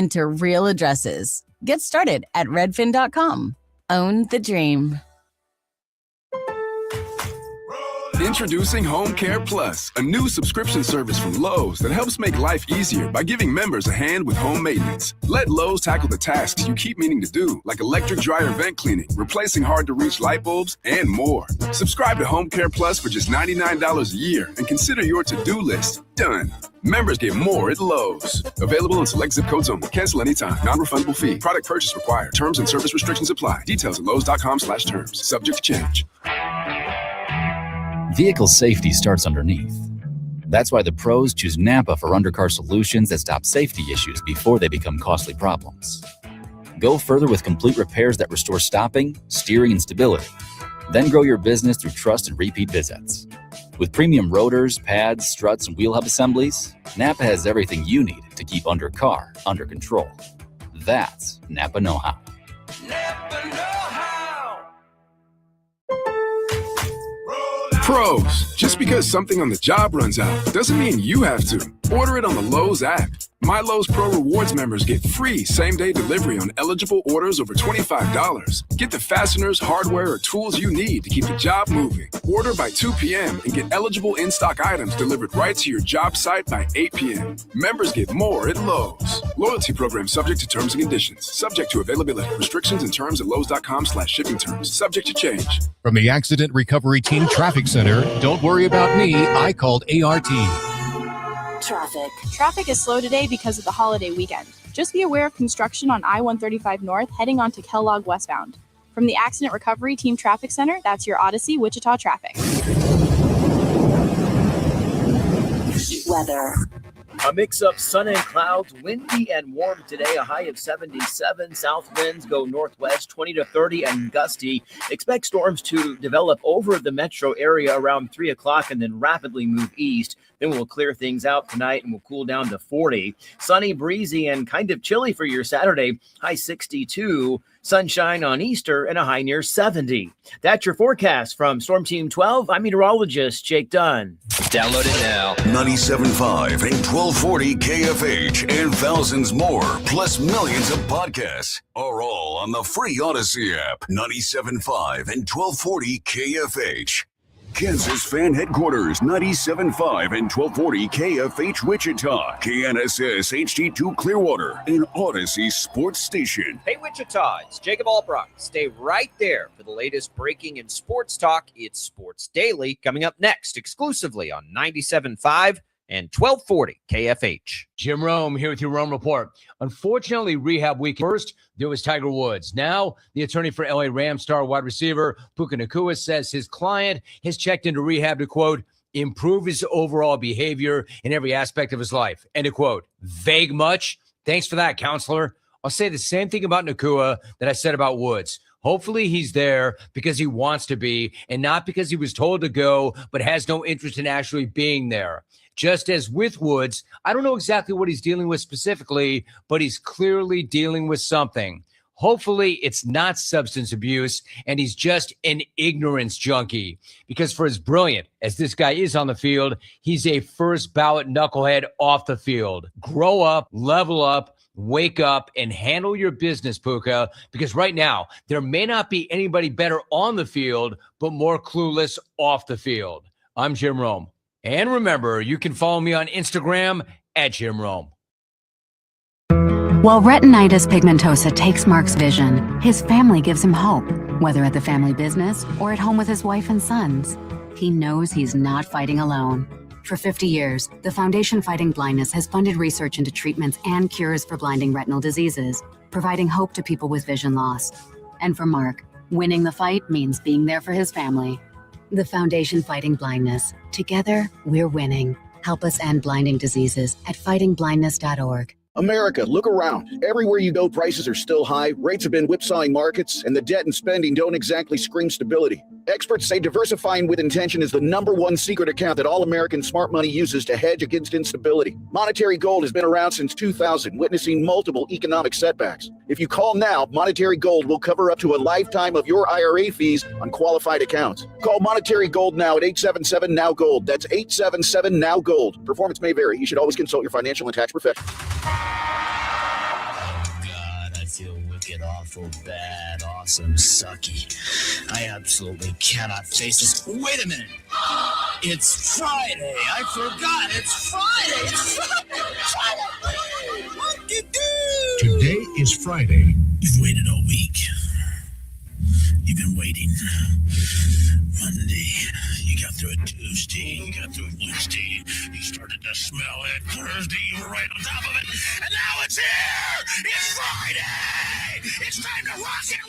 into real addresses. Get started at redfin.com. Own the dream. Introducing Home Care Plus, a new subscription service from Lowe's that helps make life easier by giving members a hand with home maintenance. Let Lowe's tackle the tasks you keep meaning to do, like electric dryer vent cleaning, replacing hard-to-reach light bulbs, and more. Subscribe to Home Care Plus for just $99 a year and consider your to-do list done. Members get more at Lowe's. Available in select zip codes only. Cancel anytime. Non-refundable fee. Product purchase required. Terms and service restrictions apply. Details at lowes.com/terms. Subject to change. Vehicle safety starts underneath. That's why the pros choose Napa for undercar solutions that stop safety issues before they become costly problems. Go further with complete repairs that restore stopping, steering, and stability. Then grow your business through trust and repeat visits. With premium rotors, pads, struts, and wheel hub assemblies, Napa has everything you need to keep undercar under control. That's Napa know-how. Napa know-how. Pros, just because something on the job runs out doesn't mean you have to. Order it on the Lowe's app. My Lowe's Pro Rewards members get free same-day delivery on eligible orders over $25. Get the fasteners, hardware, or tools you need to keep the job moving. Order by 2 p.m. and get eligible in-stock items delivered right to your job site by 8 p.m. Members get more at Lowe's. Loyalty program subject to terms and conditions. Subject to availability. Restrictions and terms at lowes.com/shipping terms. Subject to change. From the Accident Recovery Team Traffic Center, don't worry about me, I called ART. Traffic is slow today because of the holiday weekend. Just be aware of construction on I-135 North heading on to Kellogg westbound. From the Accident Recovery Team Traffic Center, that's your Odyssey, Wichita traffic. Weather. A mix of sun and clouds, windy and warm today, a high of 77. South winds go northwest 20 to 30 and gusty. Expect storms to develop over the metro area around 3 o'clock and then rapidly move east. Then we'll clear things out tonight and we'll cool down to 40. Sunny, breezy, and kind of chilly for your Saturday, high 62. Sunshine on Easter and a high near 70. That's your forecast from Storm Team 12. I'm meteorologist Jake Dunn. Download it now. 97.5 and 1240 KFH and thousands more, plus millions of podcasts, are all on the free Odyssey app. 97.5 and 1240 KFH. Kansas Fan Headquarters, 97.5 and 1240 KFH Wichita, KNSS HD2 Clearwater, and Odyssey Sports Station. Hey Wichita, it's Jacob Albrock. Stay right there for the latest breaking in sports talk. It's Sports Daily coming up next, exclusively on 97.5 and 1240 KFH. Jim Rome here with your Rome Report. Unfortunately, rehab week first, there was Tiger Woods. Now, the attorney for LA Rams star wide receiver Puka Nacua says his client has checked into rehab to, quote, improve his overall behavior in every aspect of his life, end of quote. Vague much? Thanks for that, counselor. I'll say the same thing about Nacua that I said about Woods. Hopefully he's there because he wants to be and not because he was told to go but has no interest in actually being there. Just as with Woods, I don't know exactly what he's dealing with specifically, but he's clearly dealing with something. Hopefully it's not substance abuse and he's just an ignorance junkie, because for as brilliant as this guy is on the field, he's a first ballot knucklehead off the field. Grow up, level up, wake up, and handle your business, Puka, because right now there may not be anybody better on the field, but more clueless off the field. I'm Jim Rome. And remember, you can follow me on Instagram at Jim Rome. While retinitis pigmentosa takes Mark's vision, his family gives him hope, whether at the family business or at home with his wife and sons. He knows he's not fighting alone. For 50 years, the Foundation Fighting Blindness has funded research into treatments and cures for blinding retinal diseases, providing hope to people with vision loss. And for Mark, winning the fight means being there for his family. The Foundation Fighting Blindness. Together, we're winning. Help us end blinding diseases at fightingblindness.org. America, look around. Everywhere you go, prices are still high, rates have been whipsawing markets, and the debt and spending don't exactly scream stability. Experts say diversifying with intention is the #1 secret account that all American smart money uses to hedge against instability. Monetary Gold has been around since 2000, witnessing multiple economic setbacks. If you call now, Monetary Gold will cover up to a lifetime of your IRA fees on qualified accounts. Call Monetary Gold now at 877-NOW-GOLD. That's 877-NOW-GOLD. Performance may vary. You should always consult your financial and tax professional. wicked, awful, bad, awesome, sucky. I absolutely cannot face this. Wait a minute. It's Friday. I forgot. It's Friday. It's Friday. What do you do? Today is Friday. You've waited all week. You've been waiting. Monday, you got through it Tuesday, you got through it Wednesday, you started to smell it Thursday, you were right on top of it, and now it's here! It's Friday! It's time to rock and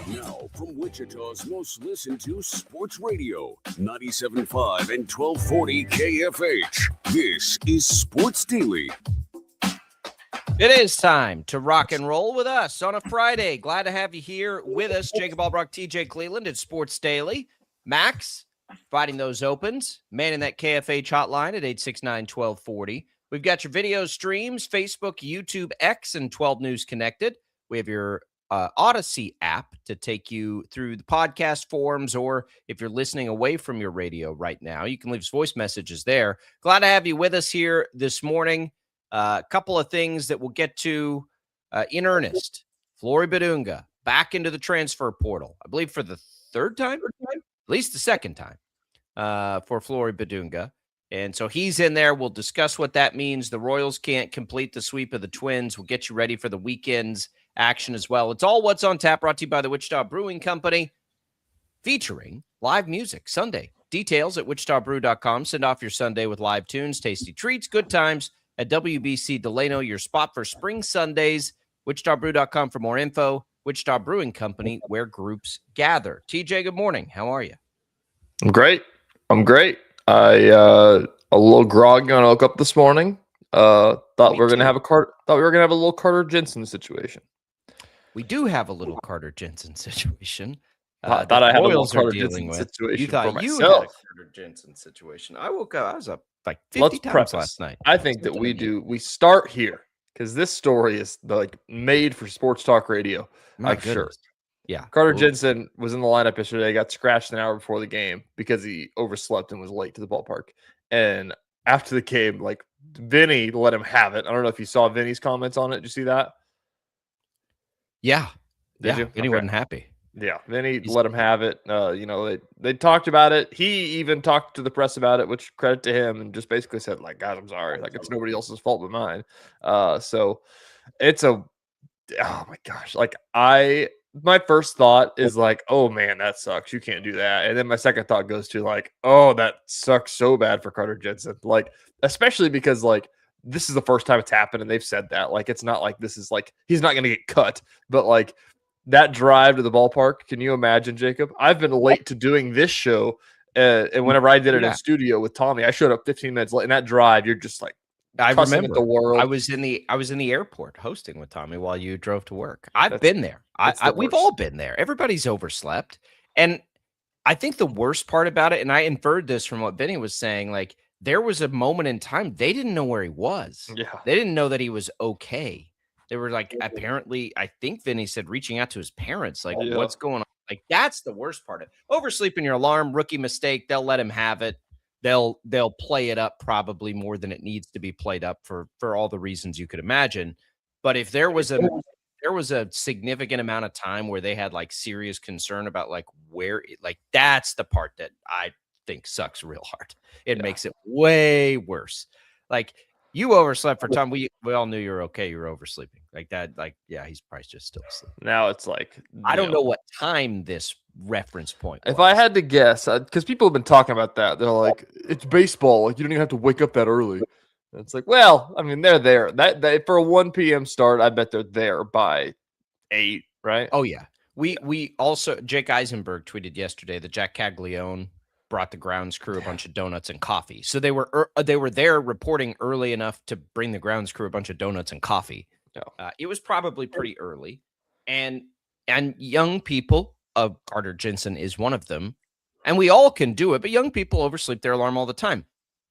roll! Now, from Wichita's most listened to sports radio, 97.5 and 1240 KFH, this is Sports Daily. It is time to rock and roll with us on a Friday. Glad to have you here with us. Jacob Albrock, TJ Cleveland at Sports Daily. Max, providing those opens. Man in that KFH hotline at 869-1240. We've got your video streams, Facebook, YouTube, X, and 12 News Connected. We have your Odyssey app to take you through the podcast forums, or if you're listening away from your radio right now, you can leave us voice messages there. Glad to have you with us here this morning. A couple of things that we'll get to in earnest. Flory Badunga back into the transfer portal, I believe for the third time, at least the second time for Flory Badunga. And so he's in there. We'll discuss what that means. The Royals can't complete the sweep of the Twins. We'll get you ready for the weekend's action as well. It's all What's on Tap, brought to you by the Wichita Brewing Company, featuring live music Sunday. Details at wichitabrew.com. Send off your Sunday with live tunes, tasty treats, good times at WBC Delano, your spot for spring Sundays. WichitaBrew.com for more info. Wichita Brewing Company, where groups gather. TJ, good morning. How are you? I'm great. I a little groggy when I woke up this morning. Thought we were gonna have a little Carter Jensen situation. We do have a little Carter Jensen situation. I thought I had a little Royals are Carter dealing Jensen with. situation You thought for you myself. had a Carter Jensen situation. I woke up. I was up like 50 Let's times preface. last night. I think that we start here because this story is like made for sports talk radio. My Sure. goodness. Yeah. Carter Ooh. Jensen was in the lineup yesterday, got scratched an hour before the game because he overslept and was late to the ballpark. And after the game, like Vinny let him have it. I don't know if you saw Vinny's comments on it. Did you see that? Yeah. Did you? Vinny wasn't happy. Yeah, Vinny let him have it. They talked about it. He even talked to the press about it, which credit to him, and just basically said, like, guys, I'm sorry. Like, it's nobody else's fault but mine. So it's oh my gosh. Like, my first thought is like, oh man, that sucks. You can't do that. And then my second thought goes to like, oh, that sucks so bad for Carter Jensen. Like, especially because like this is the first time it's happened, and they've said that. Like, it's not like this is like he's not gonna get cut, but like that drive to the ballpark, can you imagine, Jacob? I've been late to doing this show, and whenever I did it in studio with Tommy, I showed up 15 minutes late. And that drive, you're just like, I remember the world. I was in the airport hosting with Tommy while you drove to work. I've been there. We've worst. all been there. Everybody's overslept, and I think the worst part about it, and I inferred this from what Vinny was saying, like there was a moment in time they didn't know where he was. Yeah, they didn't know that he was okay. They were like, apparently, I think Vinny said reaching out to his parents, like, what's going on? Like, that's the worst part of it. Oversleeping your alarm, rookie mistake. They'll let him have it. They'll play it up probably more than it needs to be played up for all the reasons you could imagine. But if there was a significant amount of time where they had like serious concern about like that's the part that I think sucks real hard. It makes it way worse. Like, you overslept for time. We all knew you were okay. You were oversleeping like that. Like, yeah, he's probably just still asleep. Now it's like, I don't know what time this reference point was. If I had to guess, because people have been talking about that, they're like, it's baseball. Like, you don't even have to wake up that early. And it's like, well, I mean, they're there. That for a 1 p.m. start, I bet they're there by 8, right? Oh yeah. We also, Jake Eisenberg tweeted yesterday that Jack Caglione brought the grounds crew a bunch of donuts and coffee. So they were there reporting early enough to bring the grounds crew a bunch of donuts and coffee. It was probably pretty early, and young people, Carter Jensen is one of them, and we all can do it. But young people oversleep their alarm all the time.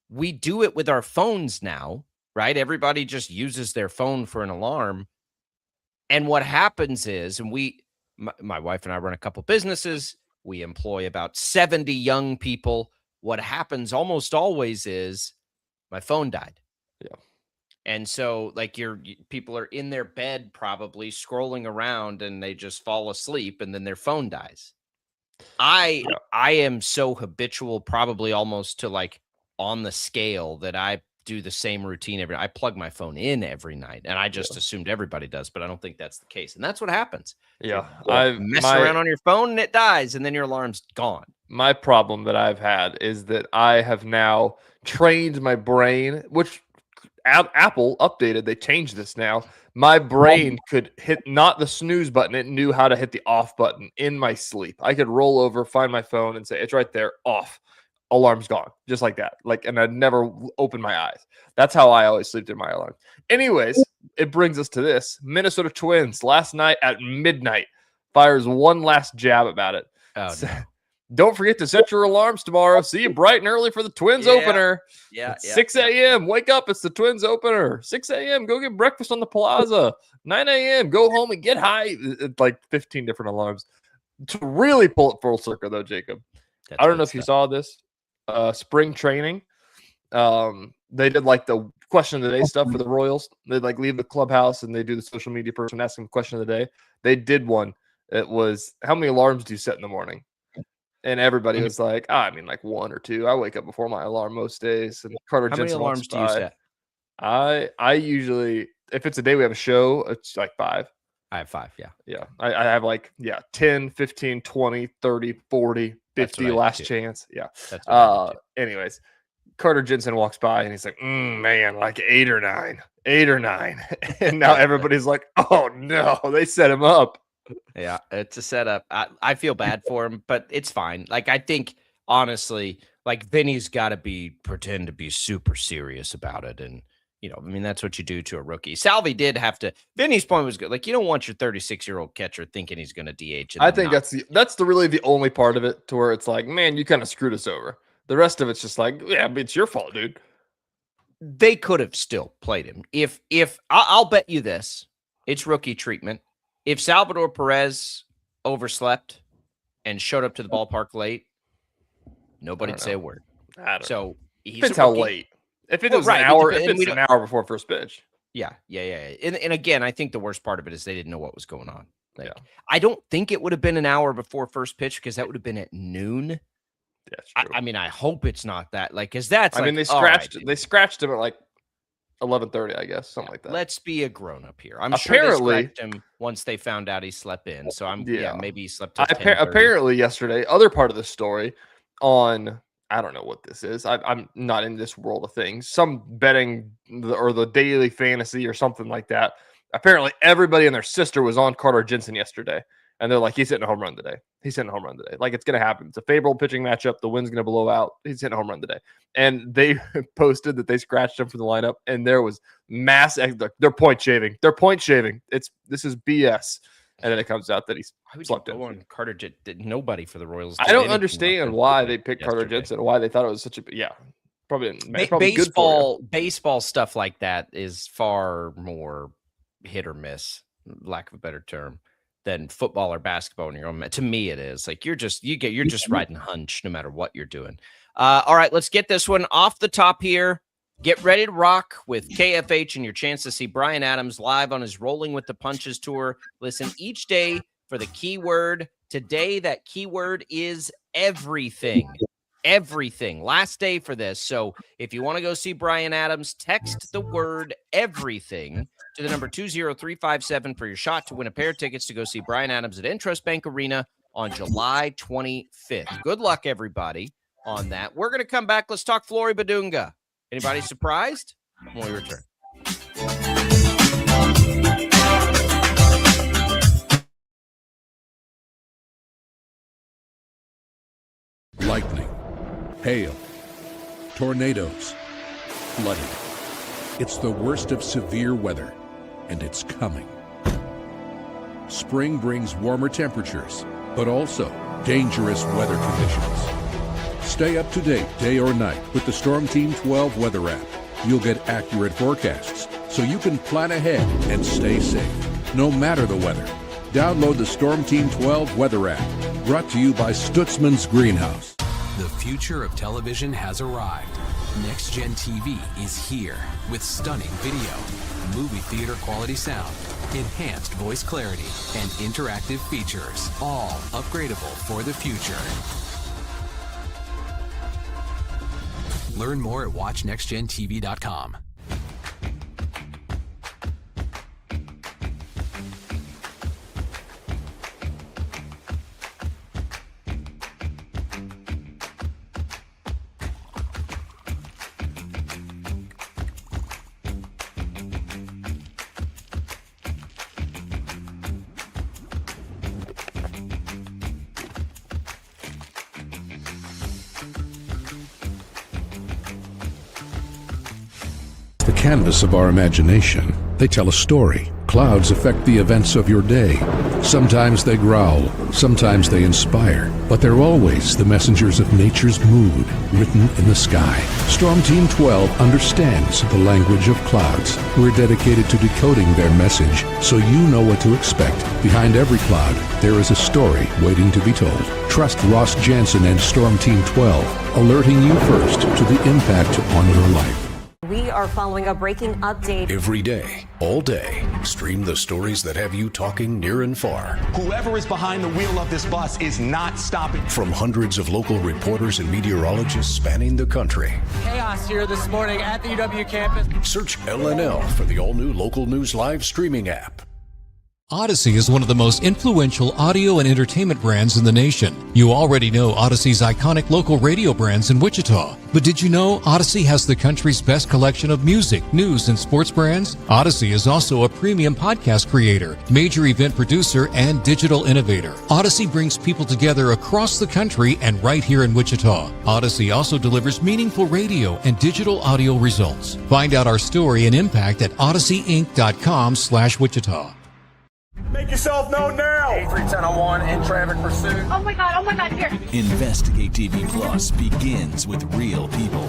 We do it with our phones now, right? Everybody just uses their phone for an alarm, and what happens is, and my wife and I run a couple businesses. We employ about 70 young people. What happens almost always is my phone died. Yeah. And so like people are in their bed probably scrolling around and they just fall asleep and then their phone dies. I am so habitual, probably almost to like on the scale, that I do the same routine every night. I plug my phone in every night, and I just assumed everybody does, but I don't think that's the case. And that's what happens. Yeah. You mess around on your phone and it dies, and then your alarm's gone. My problem that I've had is that I have now trained my brain, which Apple updated. They changed this now. My brain could hit not the snooze button. It knew how to hit the off button in my sleep. I could roll over, find my phone, and say, it's right there, off. Alarm's gone, just like that. And I'd never open my eyes. That's how I always sleep through my alarm. Anyways, it brings us to this. Minnesota Twins last night at midnight fires one last jab about it. Oh, no. Don't forget to set your alarms tomorrow. See you bright and early for the Twins opener. Yeah. 6 a.m. Wake up. It's the Twins opener. 6 a.m. Go get breakfast on the plaza. 9 a.m. Go home and get high. It's like 15 different alarms. To really pull it full circle, though, Jacob. I don't know if you saw this. Spring training. They did like the question of the day stuff for the Royals. They like leave the clubhouse and they do the social media person ask them question of the day. They did one. It was, how many alarms do you set in the morning? And everybody was like, I mean, like 1 or 2. I wake up before my alarm most days. And Carter How Jensen many alarms do you set? I usually, if it's a day we have a show, it's like 5. I have 5, yeah. Yeah. I have like, 10, 15, 20, 30, 40, 50 last chance. Yeah. Anyways, Carter Jensen walks by and he's like, man, like 8 or 9. And now everybody's like, oh no, they set him up. Yeah, it's a setup. I feel bad for him, but it's fine. Like, I think, honestly, like, Vinny's got to pretend to be super serious about it. And, I mean, that's what you do to a rookie. Salvi did have to. Vinny's point was good. Like, you don't want your 36-year-old catcher thinking he's going to DH. I think that's really the only part of it to where it's like, man, you kind of screwed us over. The rest of it's just like, yeah, it's your fault, dude. They could have still played him. If I'll bet you this, it's rookie treatment. If Salvador Perez overslept and showed up to the ballpark late, nobody'd say a word. So depends how late. If it was an hour, if it's an hour before first pitch. Yeah. And again, I think the worst part of it is they didn't know what was going on. Like, I don't think it would have been an hour before first pitch because that would have been at noon. That's true. I mean, I hope it's not that. Like, because that's. I mean, they scratched him at like 11:30, I guess, something like that. Let's be a grown up here. I'm sure they scratched him once they found out he slept in. So maybe he slept till 10:30. Apparently yesterday, other part of the story on, I don't know what this is. I'm not in this world of things. Some betting or the daily fantasy or something like that. Apparently everybody and their sister was on Carter Jensen yesterday. And they're like, he's hitting a home run today. Like, it's going to happen. It's a favorable pitching matchup. The wind's going to blow out. He's hitting a home run today. And they posted that they scratched him from the lineup. And there was mass. They're point shaving. This is BS. And then it comes out that he's slept in. Carter did nobody for the Royals. I don't understand why they picked Carter Jensen. Why they thought it was such a probably good for you. Baseball stuff like that is far more hit or miss, lack of a better term, than football or basketball in your own. To me, it is like you're just riding hunch no matter what you're doing. All right, let's get this one off the top here. Get ready to rock with KFH and your chance to see Bryan Adams live on his Rolling with the Punches tour. Listen each day for the keyword. Today, that keyword is everything. Everything. Last day for this. So if you want to go see Bryan Adams, text the word everything to the number 20357 for your shot to win a pair of tickets to go see Bryan Adams at Intrust Bank Arena on July 25th. Good luck, everybody, on that. We're going to come back. Let's talk Flory Badunga. Anybody surprised? When we return. Lightning, hail, tornadoes, flooding. It's the worst of severe weather, and it's coming. Spring brings warmer temperatures, but also dangerous weather conditions. Stay up to date day or night with the Storm Team 12 weather app. You'll get accurate forecasts, so you can plan ahead and stay safe, no matter the weather. Download the Storm Team 12 weather app, brought to you by Stutzman's Greenhouse. The future of television has arrived. Next Gen TV is here with stunning video, movie theater quality sound, enhanced voice clarity, and interactive features, all upgradable for the future. Learn more at watchnextgentv.com. The canvas of our imagination. They tell a story. Clouds affect the events of your day. Sometimes they growl, sometimes they inspire, but they're always the messengers of nature's mood, written in the sky. Storm Team 12 understands the language of clouds. We're dedicated to decoding their message so you know what to expect. Behind every cloud, there is a story waiting to be told. Trust Ross Jansen and Storm Team 12, alerting you first to the impact on your life. We are following a breaking update. Every day, all day, stream the stories that have you talking near and far. Whoever is behind the wheel of this bus is not stopping. From hundreds of local reporters and meteorologists spanning the country. Chaos here this morning at the UW campus. Search LNL for the all-new Local News Live streaming app. Odyssey is one of the most influential audio and entertainment brands in the nation. You already know Odyssey's iconic local radio brands in Wichita. But did you know Odyssey has the country's best collection of music, news, and sports brands? Odyssey is also a premium podcast creator, major event producer, and digital innovator. Odyssey brings people together across the country and right here in Wichita. Odyssey also delivers meaningful radio and digital audio results. Find out our story and impact at odysseyinc.com/Wichita. Make yourself known now. 831001 in traffic pursuit. Oh my God, here. Investigate TV Plus begins with real people.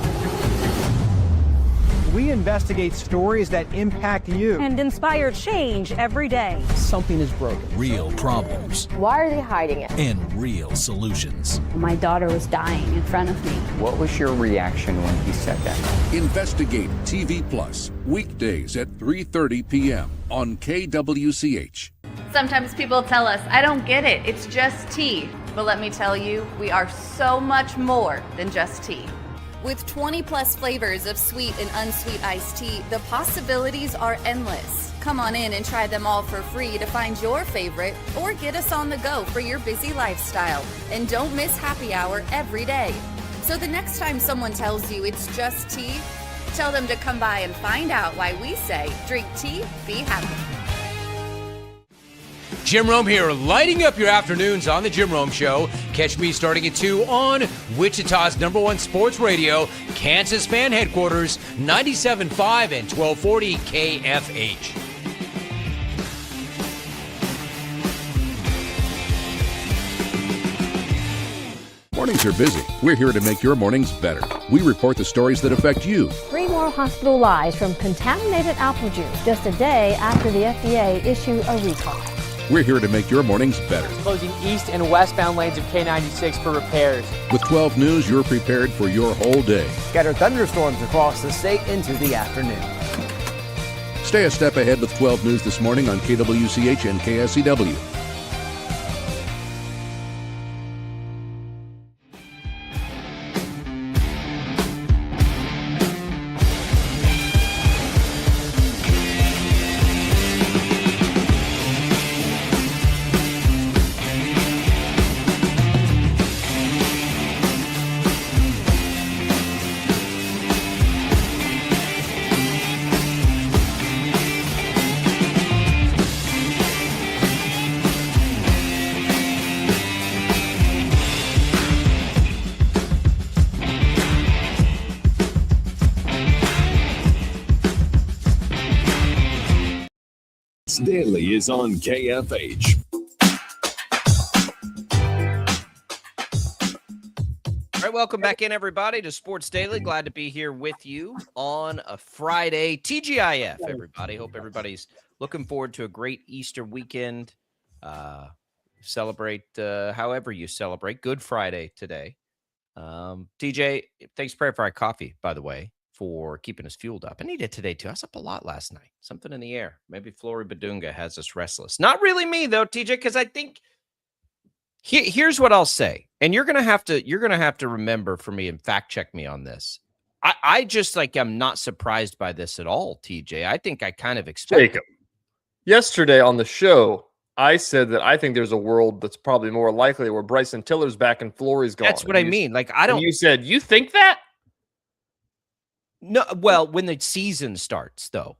We investigate stories that impact you And inspire change every day. Something is broken. Real problems. Why are they hiding it? And real solutions. My daughter was dying in front of me. What was your reaction when he said that? Investigate TV Plus, weekdays at 3:30 p.m. on KWCH. Sometimes people tell us, I don't get it, it's just tea. But let me tell you, we are so much more than just tea. With 20 plus flavors of sweet and unsweet iced tea, the possibilities are endless. Come on in and try them all for free to find your favorite or get us on the go for your busy lifestyle. And don't miss happy hour every day. So the next time someone tells you it's just tea, tell them to come by and find out why we say drink tea, be happy. Jim Rome here, lighting up your afternoons on The Jim Rome Show. Catch me starting at 2 on Wichita's #1 sports radio, Kansas Fan Headquarters, 97.5 and 1240 KFH. Mornings are busy. We're here to make your mornings better. We report the stories that affect you. 3 more hospital lies from contaminated apple juice just a day after the FDA issued a recall. We're here to make your mornings better. Closing east and westbound lanes of K96 for repairs. With 12 News, you're prepared for your whole day. Scattered thunderstorms across the state into the afternoon. Stay a step ahead with 12 News this morning on KWCH and KSCW. Daily is on KFH. All right, welcome back in, everybody, to Sports Daily. Glad to be here with you on a Friday. TGIF, everybody. Hope everybody's looking forward to a great Easter weekend. Celebrate however you celebrate. Good Friday today. TJ, thanks for our coffee, by the way, for keeping us fueled up. I need it today, too. I was up a lot last night. Something in the air. Maybe Flory Badunga has us restless. Not really me, though, TJ, because I think here's what I'll say. And you're gonna have to remember for me and fact check me on this. I just I'm not surprised by this at all, TJ. I think I kind of expected. Jacob, yesterday on the show, I said that I think there's a world that's probably more likely where Bryson Tiller's back and Flory's gone. That's what I mean. I don't. You said you think that? No. Well, when the season starts, though,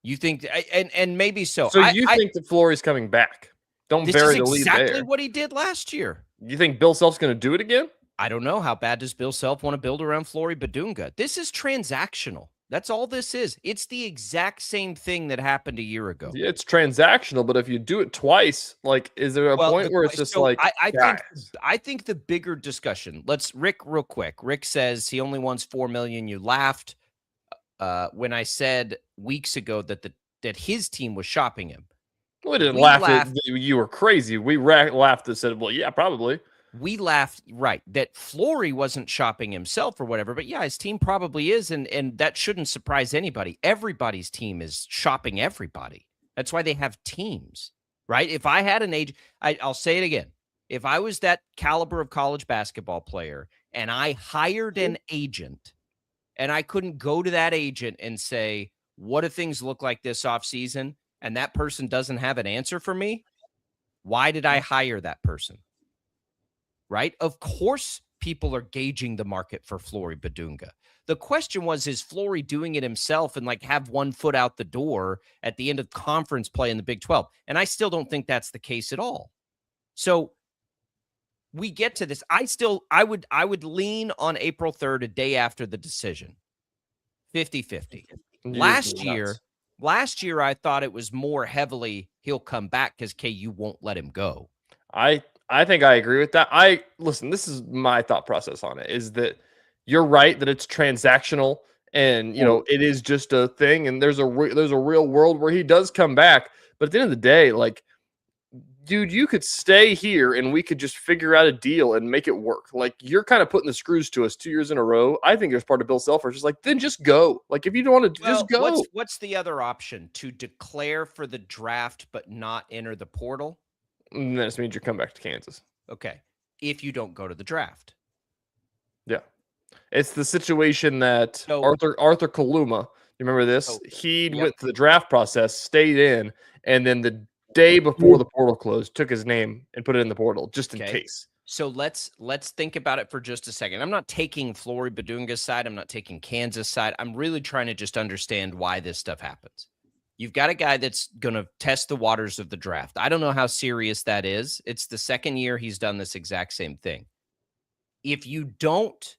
you think, and maybe so. So you think that Flory's coming back? Don't bury the lead there. Exactly what he did last year. You think Bill Self's going to do it again? I don't know. How bad does Bill Self want to build around Flory Badunga? This is transactional. That's all this is. It's the exact same thing that happened a year ago. Yeah, it's transactional, but if you do it twice, is there a point where it's just I think the bigger discussion. Rick, real quick. Rick says he only wants $4 million. You laughed when I said weeks ago that his team was shopping him. We didn't laugh. You were crazy. We laughed and said, well, yeah, probably. We laughed, right, that Flory wasn't shopping himself or whatever, but yeah, his team probably is, and that shouldn't surprise anybody. Everybody's team is shopping everybody. That's why they have teams, right? If I had an agent, I'll say it again. If I was that caliber of college basketball player and I hired an agent and I couldn't go to that agent and say, what do things look like this offseason? And that person doesn't have an answer for me, why did I hire that person? Right? Of course, people are gauging the market for Flory Badunga. The question was, is Flory doing it himself and have one foot out the door at the end of conference play in the Big 12? And I still don't think that's the case at all. So we get to this. I would lean on April 3rd, a day after the decision. 50-50. Last year, I thought it was more heavily he'll come back because KU won't let him go. I think I agree with that. Listen, this is my thought process on it, is that you're right that it's transactional and, it is just a thing. And there's a real world where he does come back. But at the end of the day, dude, you could stay here and we could just figure out a deal and make it work. You're kind of putting the screws to us 2 years in a row. I think there's part of Bill Self where it's just then just go. If you don't want to just go. What's the other option? To declare for the draft but not enter the portal? And that just means you come back to Kansas. Okay. If you don't go to the draft. Yeah. It's the situation that Arthur Kaluma, you remember this? He went to the draft process, stayed in, and then the day before the portal closed, took his name and put it in the portal just in case. So let's think about it for just a second. I'm not taking Flory Badunga's side. I'm not taking Kansas' side. I'm really trying to just understand why this stuff happens. You've got a guy that's going to test the waters of the draft. I don't know how serious that is. It's the second year he's done this exact same thing. If you don't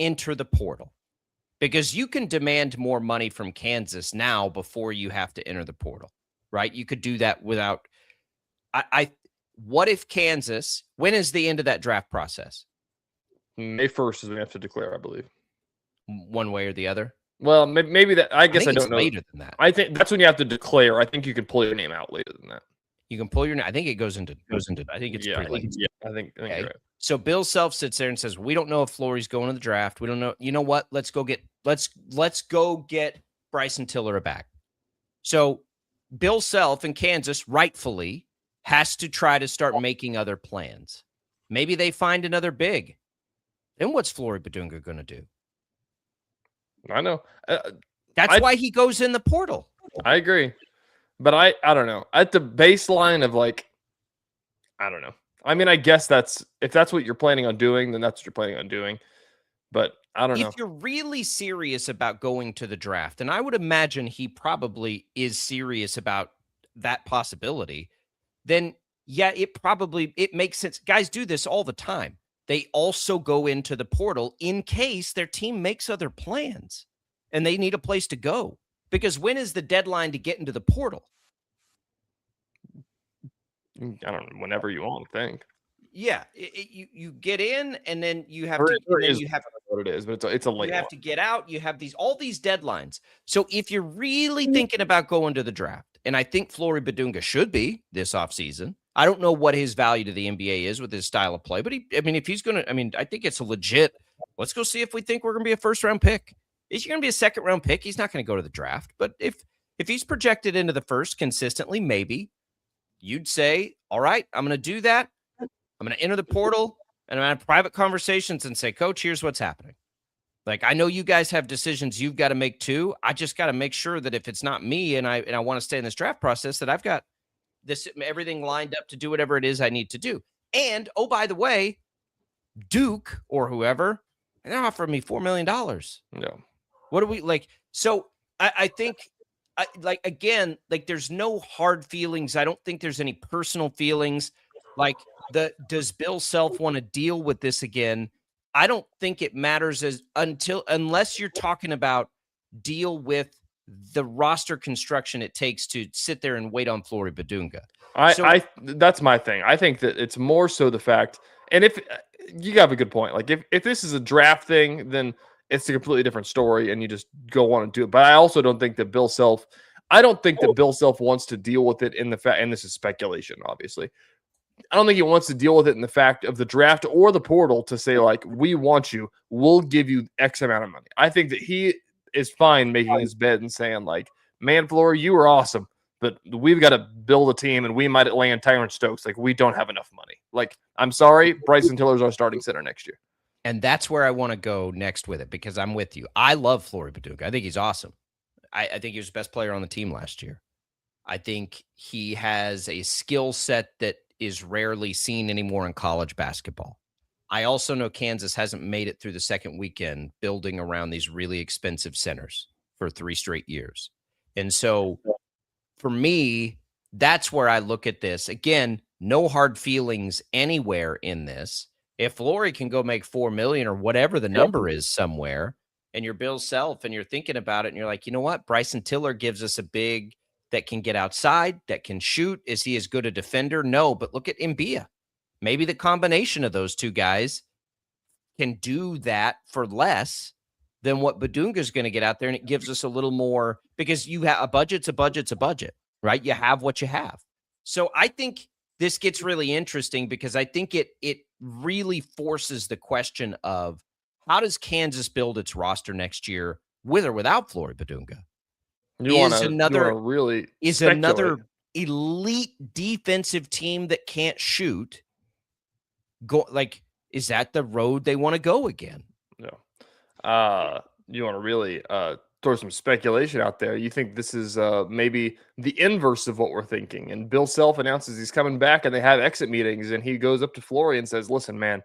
enter the portal, because you can demand more money from Kansas now before you have to enter the portal, right? You could do that without. What if Kansas? When is the end of that draft process? May 1st is when we have to declare, I believe. One way or the other. Well, maybe that. I guess I don't know. Later than that. I think that's when you have to declare. I think you can pull your name out later than that. You can pull your name. I think it goes into. I think it's pretty late. Yeah, I think you're right. So Bill Self sits there and says, "We don't know if Flory's going to the draft. We don't know. You know what? Let's go get Bryson Tiller back." So Bill Self in Kansas rightfully has to try to start making other plans. Maybe they find another big. Then what's Flory Badunga going to do? I know. That's why he goes in the portal. I agree. But I don't know. At the baseline of I don't know. I mean, I guess if that's what you're planning on doing, then that's what you're planning on doing. But I don't know. If you're really serious about going to the draft, and I would imagine he probably is serious about that possibility, then yeah, it makes sense. Guys do this all the time. They also go into the portal in case their team makes other plans and they need a place to go. Because when is the deadline to get into the portal? I don't know. Whenever you want, I think. Yeah, you get in and then you have what it is, but it's a late. You have to get out. You have all these deadlines. So if you're really thinking about going to the draft, and I think Flory Badunga should be this offseason, I don't know what his value to the NBA is with his style of play, but if he's going to, I think it's a legit. Let's go see if we think we're going to be a first-round pick. Is he going to be a second-round pick? He's not going to go to the draft. But if he's projected into the first consistently, maybe you'd say, all right, I'm going to do that. I'm going to enter the portal, and I'm going to have private conversations and say, Coach, here's what's happening. Like, I know you guys have decisions you've got to make too. I just got to make sure that if it's not me and I want to stay in this draft process, that I've got everything lined up to do whatever it is I need to do. And, oh, by the way, Duke or whoever, they're offering me $4 million. No. What do we like? So I think, again, there's no hard feelings. I don't think there's any personal feelings. Does Bill Self want to deal with this again? I don't think it matters unless you're talking about deal with the roster construction it takes to sit there and wait on Flory Badunga. That's my thing. I think that it's more so the fact, and if you have a good point, like if this is a draft thing, then it's a completely different story and you just go on and do it. But I also don't think that Bill Self wants to deal with it in the fact, and this is speculation, obviously. I don't think he wants to deal with it in the fact of the draft or the portal to say, like, we want you, we'll give you X amount of money. I think that he is fine making his bed and saying, like, man, Flory, you were awesome, but we've got to build a team and we might land Tyron Stokes. Like, we don't have enough money. Like, I'm sorry, Bryson Tiller's our starting center next year. And that's where I want to go next with it, because I'm with you. I love Flory Badunga. I think he's awesome. I think he was the best player on the team last year. I think he has a skill set that is rarely seen anymore in college basketball. I also know Kansas hasn't made it through the second weekend building around these really expensive centers for 3 straight years. And so for me, that's where I look at this. Again, no hard feelings anywhere in this. If Flory can go make $4 million or whatever the number is somewhere, and you're Bill Self and you're thinking about it and you're like, you know what? Bryson Tiller gives us a big that can get outside, that can shoot. Is he as good a defender? No, but look at Mbia. Maybe the combination of those two guys can do that for less than what Badunga is going to get out there, and it gives us a little more, because you have a budget's a budget, right? You have what you have. So I think this gets really interesting, because I think it really forces the question of, how does Kansas build its roster next year with or without Flory Badunga? Is another elite defensive team that can't shoot is that the road they want to go again? No. You want to really throw some speculation out there. You think this is maybe the inverse of what we're thinking, and Bill Self announces he's coming back and they have exit meetings, and he goes up to Flory and says, listen, man,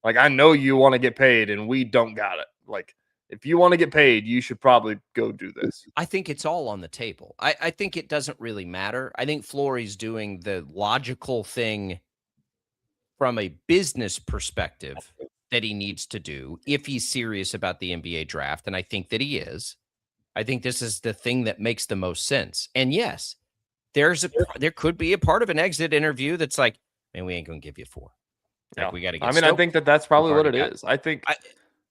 like, I know you want to get paid and we don't got it. Like, if you want to get paid, you should probably go do this. I think it's all on the table. I think it doesn't really matter. I think Flory's doing the logical thing from a business perspective that he needs to do if he's serious about the NBA draft. And I think that he is. I think this is the thing that makes the most sense. And yes, there could be a part of an exit interview that's like, man, we ain't going to give you 4. Like, we got to get I think that's probably what it is.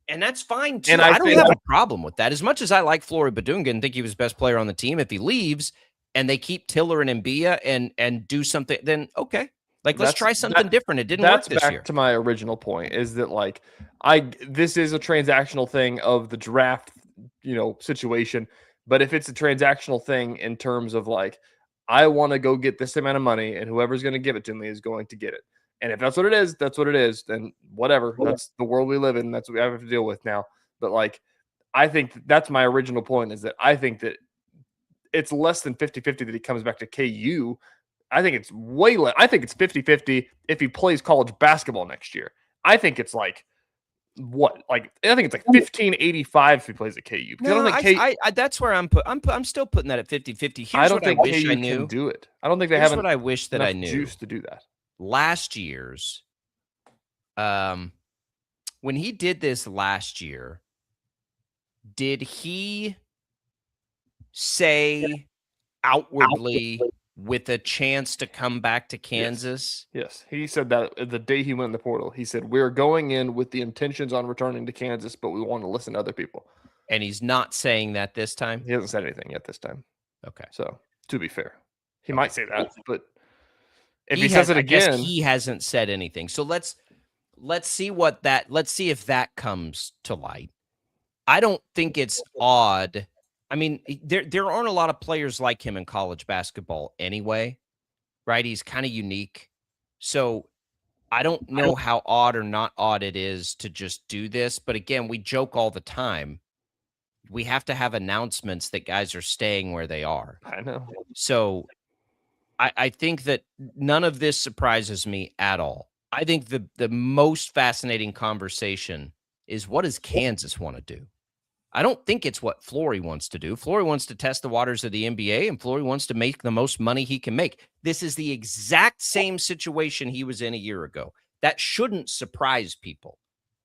And that's fine too. And I don't have a problem with that. As much as I like Flory Badunga and think he was the best player on the team, if he leaves and they keep Tiller and Mbia and do something, then okay. Like, let's try something different. It didn't work this year. That's back to my original point, is that, like, this is a transactional thing of the draft, situation. But if it's a transactional thing in terms of, like, I want to go get this amount of money and whoever's going to give it to me is going to get it. And if that's what it is, that's what it is. Then whatever. That's the world we live in. That's what we have to deal with now. But, like, I think that's my original point, is that I think that it's less than 50-50 that he comes back to KU. I think it's way less. I think it's 50-50 if he plays college basketball next year. I think it's like, what? Like, I think it's like 1585 if he plays at KU. No, I don't think that's where I'm still putting that at 50-50. I don't think KU can do it. I don't think they have. What I wish that I knew. Juice to do that. Last year's, when he did this last year, did he say outwardly with a chance to come back to Kansas? Yes. He said that the day he went in the portal. He said, we're going in with the intentions on returning to Kansas, but we want to listen to other people. And he's not saying that this time? He hasn't said anything yet this time. Okay. So, to be fair, he might say that, but if he says it I guess again, he hasn't said anything. So let's see if that comes to light. I don't think it's odd. I mean, there aren't a lot of players like him in college basketball anyway, right? He's kind of unique. So I don't know how odd or not odd it is to just do this. But again, we joke all the time. We have to have announcements that guys are staying where they are. I know. So I think that none of this surprises me at all. I think the most fascinating conversation is, what does Kansas want to do? I don't think it's what Flory wants to do. Flory wants to test the waters of the NBA, and Flory wants to make the most money he can make. This is the exact same situation he was in a year ago. That shouldn't surprise people.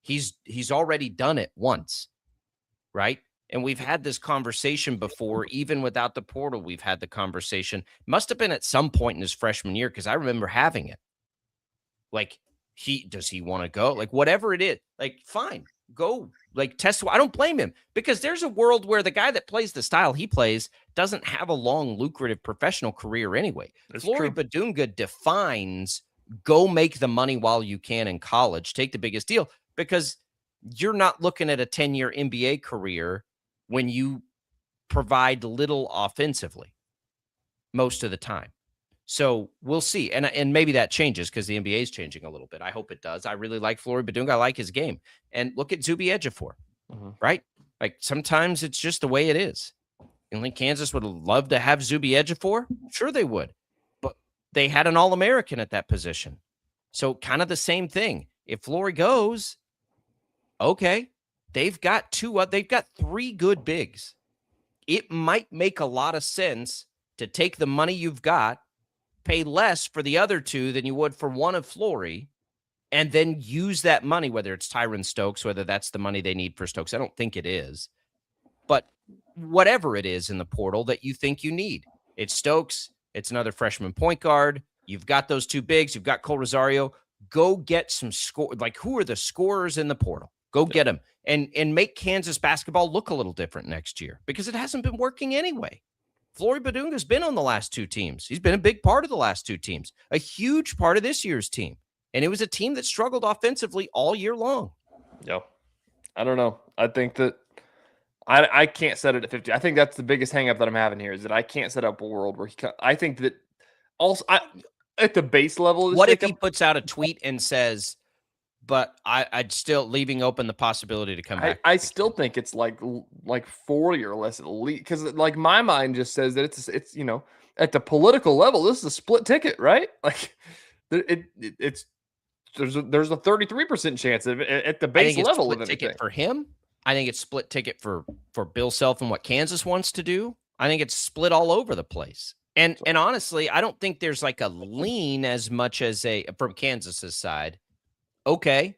He's already done it once, right? And we've had this conversation before, even without the portal. We've had the conversation. Must have been at some point in his freshman year, because I remember having it. Like, does he want to go? Like, whatever it is, like, fine, go. Like, test. I don't blame him, because there's a world where the guy that plays the style he plays doesn't have a long, lucrative professional career anyway. Flory Badunga defines go make the money while you can in college, take the biggest deal, because you're not looking at a 10-year NBA career when you provide little offensively most of the time. So we'll see. And maybe that changes because the NBA is changing a little bit. I hope it does. I really like Flory Badunga. I like his game. And look at Zuby Ejiofor, right? Like, sometimes it's just the way it is. You think Kansas would love to have Zuby Ejiofor? Sure they would. But they had an All-American at that position. So kind of the same thing. If Flory goes, okay, they've got three good bigs. It might make a lot of sense to take the money you've got, pay less for the other two than you would for one of Flory, and then use that money, whether it's Tyron Stokes, whether that's the money they need for Stokes. I don't think it is. But whatever it is in the portal that you think you need. It's Stokes. It's another freshman point guard. You've got those two bigs. You've got Cole Rosario. Go get some score. Like, who are the scorers in the portal? Go get them and make Kansas basketball look a little different next year, because it hasn't been working anyway. Flory Badunga's been on the last two teams. He's been a big part of the last two teams, a huge part of this year's team. And it was a team that struggled offensively all year long. Yeah. I don't know. I think that I can't set it at 50. I think that's the biggest hang up that I'm having here, is that I can't set up a world where I think that also at the base level. What if he puts out a tweet and says, but I'd still leaving open the possibility to come back? I still think it's like 40 or less at least, because like my mind just says that it's you know, at the political level, this is a split ticket, right? Like it's there's a 33% chance of at the base level of ticket for him. I think it's split ticket for Bill Self and what Kansas wants to do. I think it's split all over the place. And honestly, I don't think there's like a lean as much as from Kansas's side. Okay,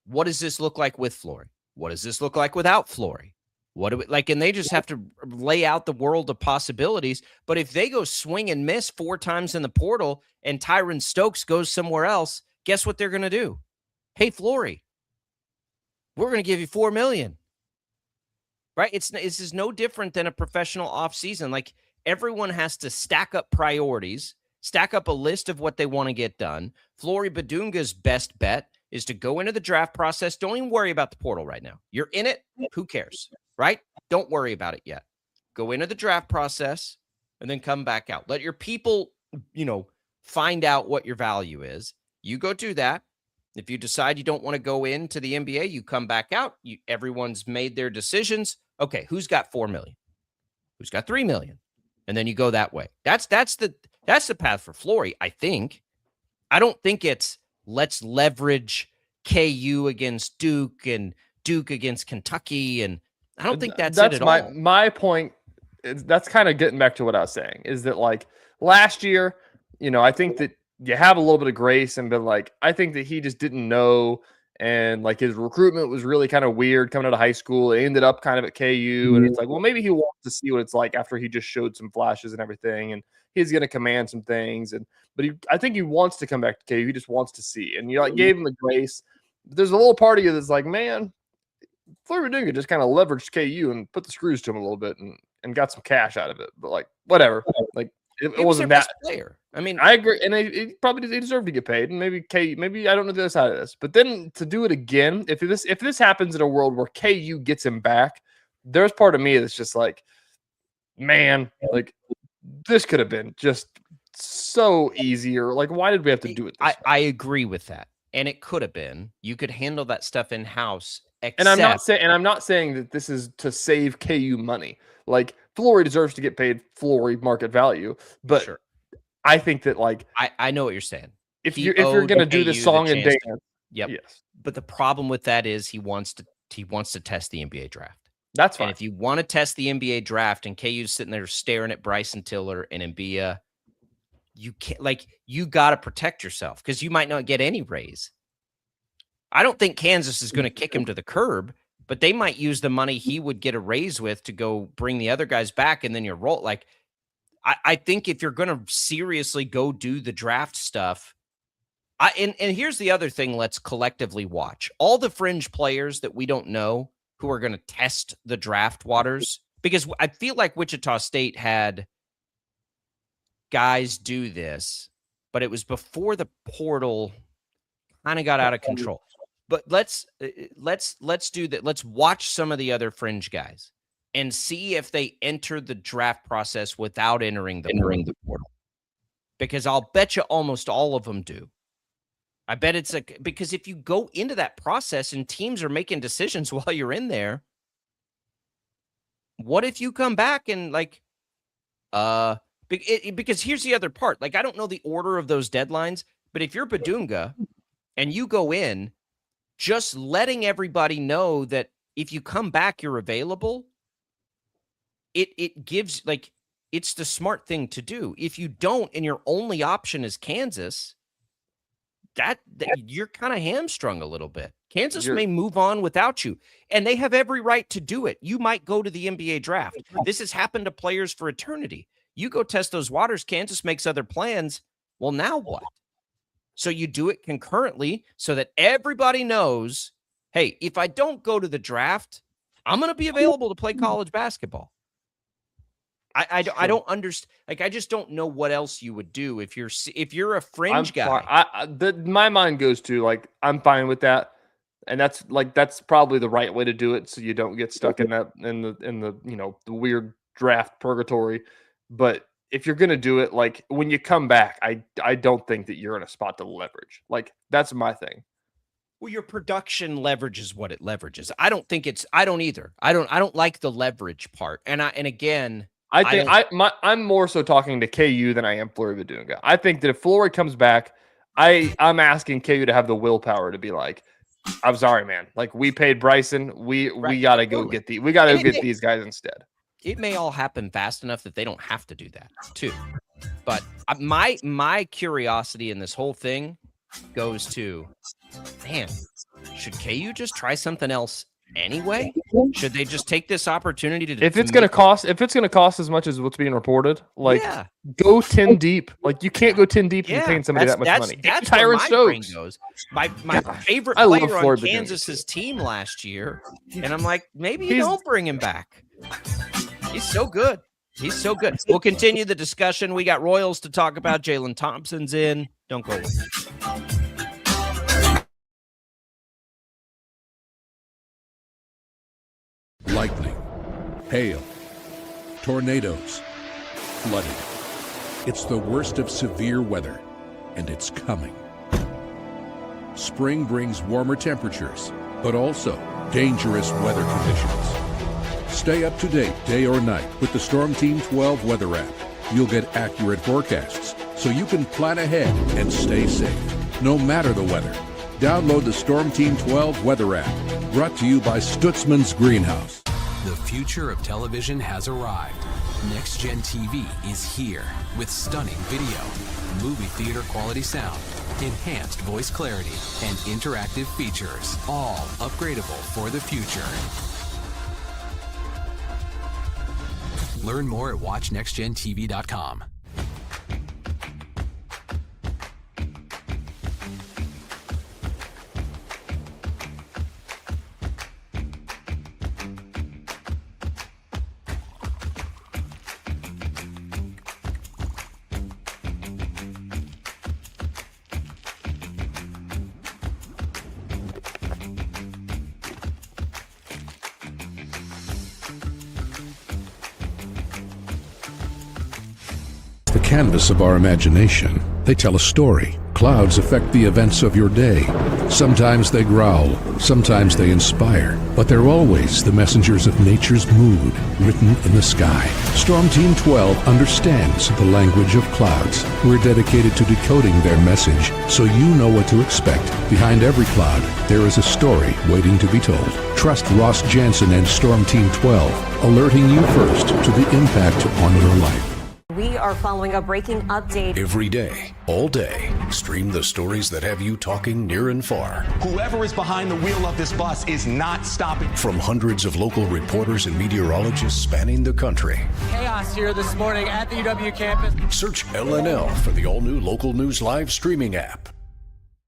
what does this look like with Flory? What does this look like without Flory? What do we like? And they just have to lay out the world of possibilities. But if they go swing and miss 4 times in the portal and Tyron Stokes goes somewhere else, guess what they're going to do? Hey, Flory, we're going to give you $4 million. Right? This is no different than a professional offseason. Like, everyone has to stack up priorities, stack up a list of what they want to get done. Flory Badunga's best bet is to go into the draft process. Don't even worry about the portal right now. You're in it. Who cares? Right? Don't worry about it yet. Go into the draft process and then come back out. Let your people, find out what your value is. You go do that. If you decide you don't want to go into the NBA, you come back out. Everyone's made their decisions. Okay, who's got $4 million? Who's got $3 million? And then you go that way. That's the path for Flory, I think. I don't think it's let's leverage KU against Duke and Duke against Kentucky, and I don't think that's it at all. My point is, that's kind of getting back to what I was saying, is that like last year, I think that you have a little bit of grace, and been like, I think that he just didn't know, and like his recruitment was really kind of weird coming out of high school. It ended up kind of at KU, and it's like, well, maybe he wants to see what it's like after he just showed some flashes and everything, and he's going to command some things. But I think he wants to come back to KU. He just wants to see, and gave him the grace. But there's a little part of you that's like, man, Flory Badunga just kind of leveraged KU and put the screws to him a little bit and got some cash out of it. But like, whatever, like it wasn't that player. I mean, I agree, and they probably deserve to get paid, and maybe I don't know the other side of this, but then to do it again, if this happens in a world where KU gets him back, there's part of me that's just like, man, like this could have been just so easier. Like, why did we have to do it? I agree with that, and it could have been. You could handle that stuff in house. And I'm not saying that this is to save KU money. Like, Flory deserves to get paid Flory market value, but. Sure. I think that, like, I know what you're saying. If you're going to do this song and dance, yep. Yes. But the problem with that is he wants to test the NBA draft. That's fine. And if you want to test the NBA draft and KU's sitting there staring at Bryson Tiller and Mbia, you can't, like, you got to protect yourself because you might not get any raise. I don't think Kansas is going to kick him to the curb, but they might use the money he would get a raise with to go bring the other guys back, and then you're like. I think if you're going to seriously go do the draft stuff, and here's the other thing, let's collectively watch. All the fringe players that we don't know who are going to test the draft waters, because I feel like Wichita State had guys do this, but it was before the portal kind of got out of control. But let's do that. Let's watch some of the other fringe guys and see if they enter the draft process without entering the portal. Because I'll bet you almost all of them do. I bet it's because if you go into that process and teams are making decisions while you're in there, what if you come back and because here's the other part. Like, I don't know the order of those deadlines, but if you're Badunga and you go in, just letting everybody know that if you come back, you're available. It gives, like, it's the smart thing to do. If you don't, and your only option is Kansas, that you're kind of hamstrung a little bit. Kansas may move on without you, and they have every right to do it. You might go to the NBA draft. This has happened to players for eternity. You go test those waters. Kansas makes other plans. Well, now what? So you do it concurrently so that everybody knows, hey, if I don't go to the draft, I'm going to be available to play college basketball. I don't understand. Like, I just don't know what else you would do if you're a fringe guy. My mind goes to, like, I'm fine with that, and that's probably the right way to do it, so you don't get stuck in the the weird draft purgatory. But if you're gonna do it, like, when you come back, I don't think that you're in a spot to leverage. Like, that's my thing. Well, your production leverage is what it leverages. I don't either. I don't like the leverage part. And again. I'm more so talking to KU than I am Flory Badunga. I think that if Flory comes back, I'm asking KU to have the willpower to be like, I'm sorry, man. Like, we paid Bryson. We gotta go get these guys instead. It may all happen fast enough that they don't have to do that too. But my curiosity in this whole thing goes to, man, should KU just try something else anyway? Should they just take this opportunity to? If it's going to cost as much as what's being reported, like, go 10 deep. Like, you can't go 10 deep if you're paying somebody that much money. That's where my brain goes. My favorite player on Kansas's team last year, and I'm like, maybe you don't bring him back. He's so good. He's so good. We'll continue the discussion. We got Royals to talk about. Jaylon Thompson's in. Don't go away. Lightning, hail, tornadoes, flooding. It's the worst of severe weather, and it's coming. Spring brings warmer temperatures, but also dangerous weather conditions. Stay up to date day or night with the Storm Team 12 weather app. You'll get accurate forecasts so you can plan ahead and stay safe, no matter the weather. Download the Storm Team 12 weather app, brought to you by Stutzman's Greenhouse. The future of television has arrived. Next Gen TV is here with stunning video, movie theater quality sound, enhanced voice clarity, and interactive features, all upgradable for the future. Learn more at watchnextgentv.com. the canvas of our imagination. They tell a story. Clouds affect the events of your day. Sometimes they growl, sometimes they inspire, but they're always the messengers of nature's mood written in the sky. Storm Team 12 understands the language of clouds. We're dedicated to decoding their message so you know what to expect. Behind every cloud, there is a story waiting to be told. Trust Ross Jansen and Storm Team 12, alerting you first to the impact on your life. We are following a breaking update. Every day, all day, stream the stories that have you talking near and far. Whoever is behind the wheel of this bus is not stopping. From hundreds of local reporters and meteorologists spanning the country. Chaos here this morning at the UW campus. Search LNL for the all-new Local News Live streaming app.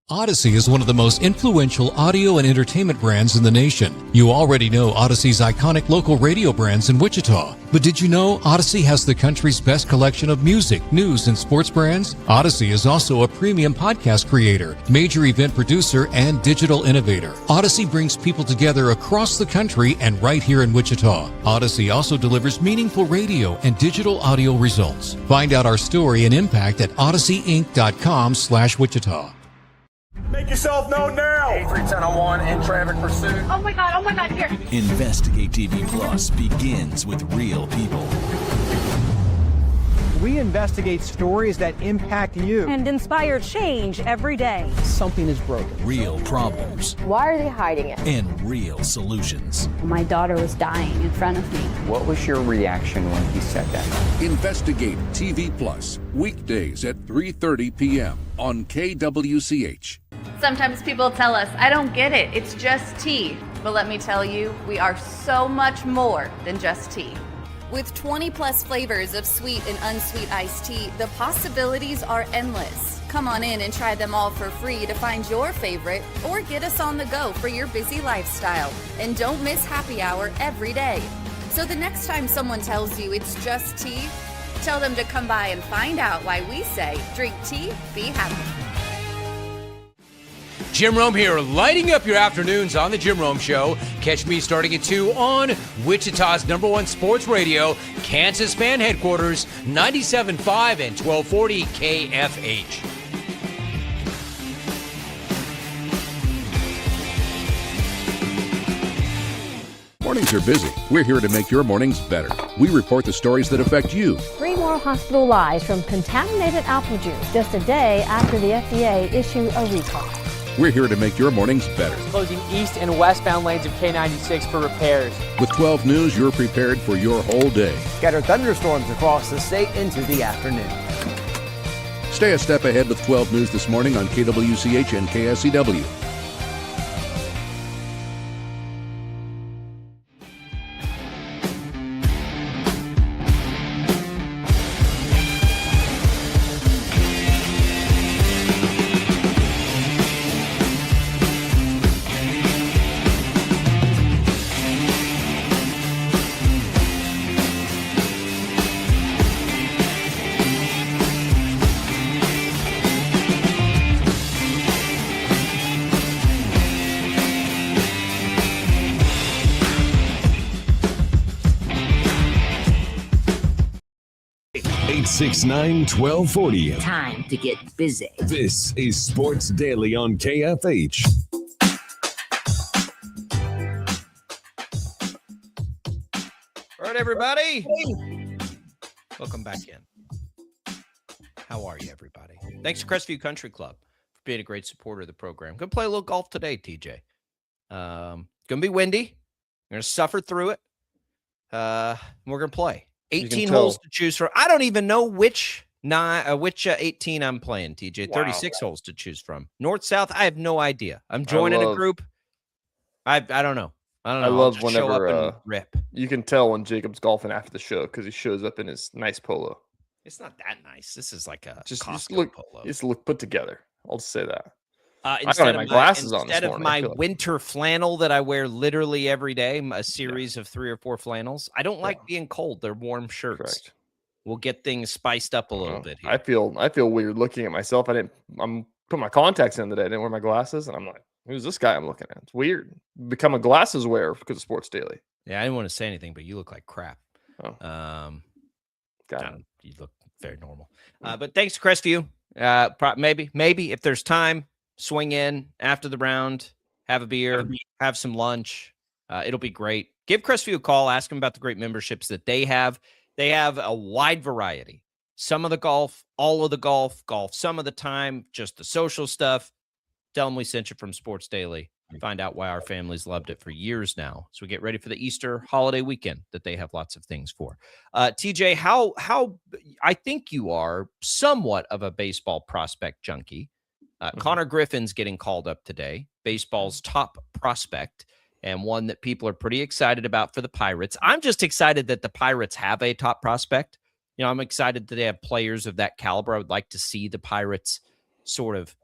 Odyssey is one of the most influential audio and entertainment brands in the nation. You already know Odyssey's iconic local radio brands in Wichita. But did you know Odyssey has the country's best collection of music, news, and sports brands? Odyssey is also a premium podcast creator, major event producer, and digital innovator. Odyssey brings people together across the country and right here in Wichita. Odyssey also delivers meaningful radio and digital audio results. Find out our story and impact at odysseyinc.com/Wichita. Make yourself known now. 31001 in traffic pursuit. Oh my God, here. Investigate TV Plus begins with real people. We investigate stories that impact you. And inspire change every day. Something is broken. Real problems. Why are they hiding it? And real solutions. My daughter was dying in front of me. What was your reaction when he said that? Investigate TV Plus, weekdays at 3:30 p.m. on KWCH. Sometimes people tell us, I don't get it, it's just tea. But let me tell you, we are so much more than just tea. With 20 plus flavors of sweet and unsweet iced tea, the possibilities are endless. Come on in and try them all for free to find your favorite or get us on the go for your busy lifestyle. And don't miss happy hour every day. So the next time someone tells you it's just tea, tell them to come by and find out why we say drink tea, be happy. Jim Rome here, lighting up your afternoons on The Jim Rome Show. Catch me starting at 2 on Wichita's #1 sports radio, Kansas Fan Headquarters, 97.5 and 1240 KFH. Mornings are busy. We're here to make your mornings better. We report the stories that affect you. 3 more hospitalized from contaminated apple juice just a day after the FDA issued a recall. We're here to make your mornings better. Closing east and westbound lanes of K96 for repairs. With 12 News, you're prepared for your whole day. Scattered thunderstorms across the state into the afternoon. Stay a step ahead with 12 News this morning on KWCH and KSCW. $869-1240. Time to get busy. This is Sports Daily on KFH. All right, everybody. Welcome back in. How are you, everybody? Thanks to Crestview Country Club for being a great supporter of the program. Gonna play a little golf today, TJ. Gonna be windy. We're gonna suffer through it. We're gonna play. 18 holes to choose from. I don't even know which 18 I'm playing, TJ. 36 holes to choose from. North, south, I have no idea. I'm joining a group. I don't know. I love whenever rip. You can tell when Jacob's golfing after the show because he shows up in his nice polo. It's not that nice. This is like a just Costco polo. Just look put together. I'll just say that. Instead of my glasses on instead this of morning, my winter flannel that I wear literally every day, a series of 3 or 4 flannels. I don't like being cold. They're warm shirts. Correct. We'll get things spiced up a little bit here. I feel weird looking at myself. I'm put my contacts in today. I didn't wear my glasses, and I'm like, who's this guy I'm looking at? It's weird. Become a glasses wearer because of Sports Daily. Yeah, I didn't want to say anything, but you look like crap. Oh. You look very normal. But thanks to Crestview. Maybe if there's time, swing in after the round, have a beer, have some lunch. It'll be great. Give Crestview a call. Ask them about the great memberships that they have. They have a wide variety. Some of the golf, all of the golf, some of the time, just the social stuff. Tell them we sent you from Sports Daily. Find out why our families loved it for years now. So we get ready for the Easter holiday weekend that they have lots of things for. TJ, how I think you are somewhat of a baseball prospect junkie. Connor Griffin's getting called up today, baseball's top prospect, and one that people are pretty excited about for the Pirates. I'm just excited that the Pirates have a top prospect. I'm excited that they have players of that caliber. I would like to see the Pirates sort of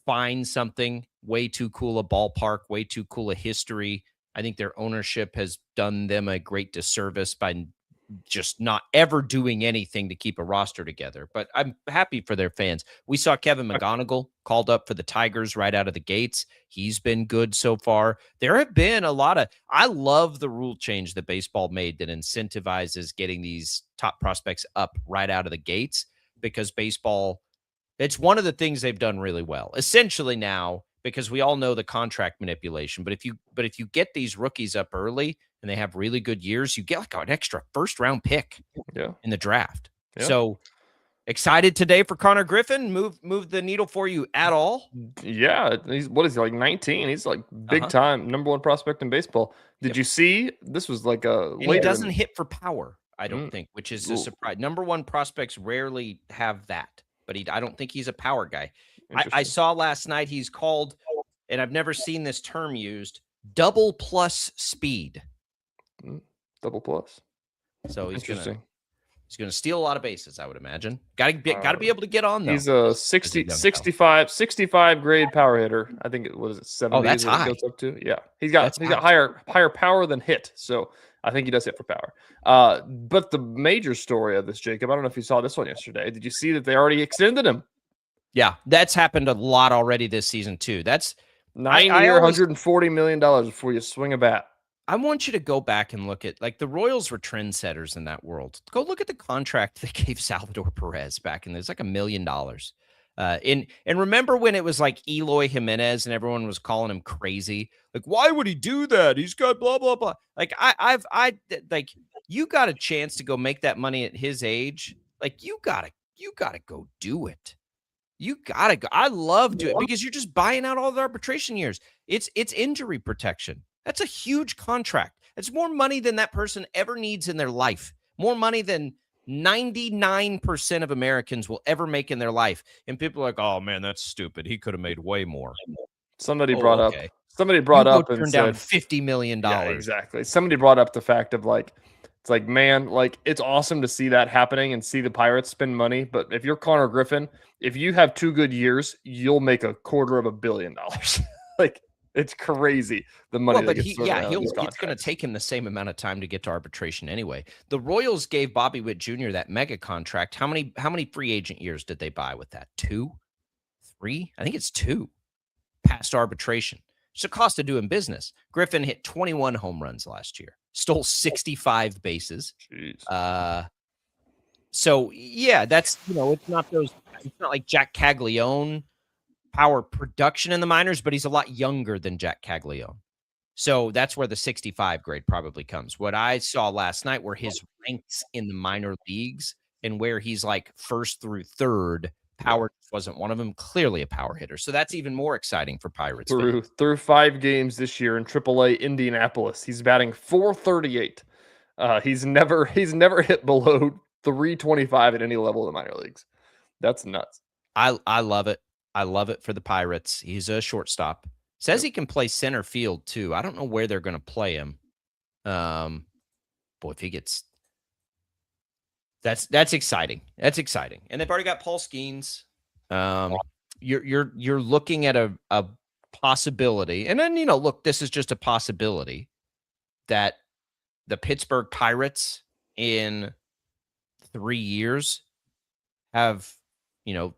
find something way too cool a ballpark, way too cool a history. I think their ownership has done them a great disservice by just not ever doing anything to keep a roster together. But I'm happy for their fans. We saw Kevin McGonigal called up for the Tigers right out of the gates. He's been good so far. There have been a lot of, I love the rule change that baseball made that incentivizes getting these top prospects up right out of the gates, because baseball, it's one of the things they've done really well. Essentially now, because we all know the contract manipulation, but if you get these rookies up early and they have really good years, you get like an extra first-round pick in the draft. Yeah. So excited today for Connor Griffin. Move the needle for you at all? Yeah, what is he, like 19? He's like big time number one prospect in baseball. Did you see this was like a? And he doesn't hit for power, I don't think, which is a surprise. Number one prospects rarely have that, but I don't think he's a power guy. I saw last night he's called, and I've never seen this term used, double plus speed. Double plus. So he's going to steal a lot of bases, I would imagine. Got to be able to get on, though. He's a 65 grade power hitter. I think it was 70. Oh, that's high. Goes up to. Yeah, he's got higher power than hit. So I think he does hit for power. But the major story of this, Jacob, I don't know if you saw this one yesterday. Did you see that they already extended him? Yeah, that's happened a lot already this season too. That's 9-year, $140 million before you swing a bat. I want you to go back and look at, like, the Royals were trendsetters in that world. Go look at the contract they gave Salvador Perez back in. There's like $1 million. And remember when it was like Eloy Jimenez and everyone was calling him crazy? Like, why would he do that? He's got blah blah blah. Like like, you got a chance to go make that money at his age. Like, you gotta go do it. You gotta go. I love doing it because you're just buying out all the arbitration years. It's injury protection. That's a huge contract. It's more money than that person ever needs in their life. More money than 99% of Americans will ever make in their life. And people are like, "Oh man, that's stupid. He could have made way more." Somebody brought up and turned down $50 million. Yeah, exactly. Somebody brought up the fact of, like, it's like, man, like, it's awesome to see that happening and see the Pirates spend money. But if you're Connor Griffin, if you have 2 good years, you'll make $250 million. Like, it's crazy the money. Well, but it's going to take him the same amount of time to get to arbitration anyway. The Royals gave Bobby Witt Jr. that mega contract. How many free agent years did they buy with that? 2, 3? I think it's 2 past arbitration. It's the cost of doing business. Griffin hit 21 home runs last year, stole 65 bases. Jeez. So yeah, that's, it's not like Jack Caglione power production in the minors, but he's a lot younger than Jack Caglione. So that's where the 65 grade probably comes. What I saw last night were his ranks in the minor leagues and where he's like first through third. Power wasn't one of them. Clearly a power hitter. So that's even more exciting for Pirates. Through 5 games this year in AAA Indianapolis, he's batting .438. He's never hit below .325 at any level in the minor leagues. That's nuts. I love it. I love it for the Pirates. He's a shortstop. Says he can play center field too. I don't know where they're going to play him. Boy, if he gets, that's exciting. That's exciting. And they've already got Paul Skeens. You're looking at a possibility, and then look, this is just a possibility that the Pittsburgh Pirates in 3 years have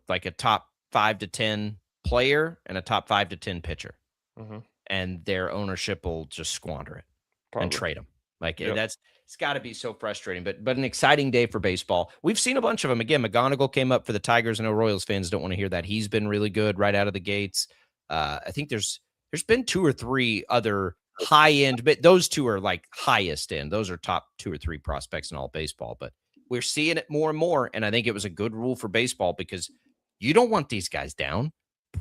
like a top 5 to 10 player and a top 5 to 10 pitcher, and their ownership will just squander it and trade them. Like It's got to be so frustrating, but an exciting day for baseball. We've seen a bunch of them. Again, McGonigal came up for the Tigers. I know Royals fans don't want to hear that. He's been really good right out of the gates. I think there's been 2 or 3 other high end, but those 2 are like highest end. Those are top 2 or 3 prospects in all baseball. But we're seeing it more and more, and I think it was a good rule for baseball because you don't want these guys down.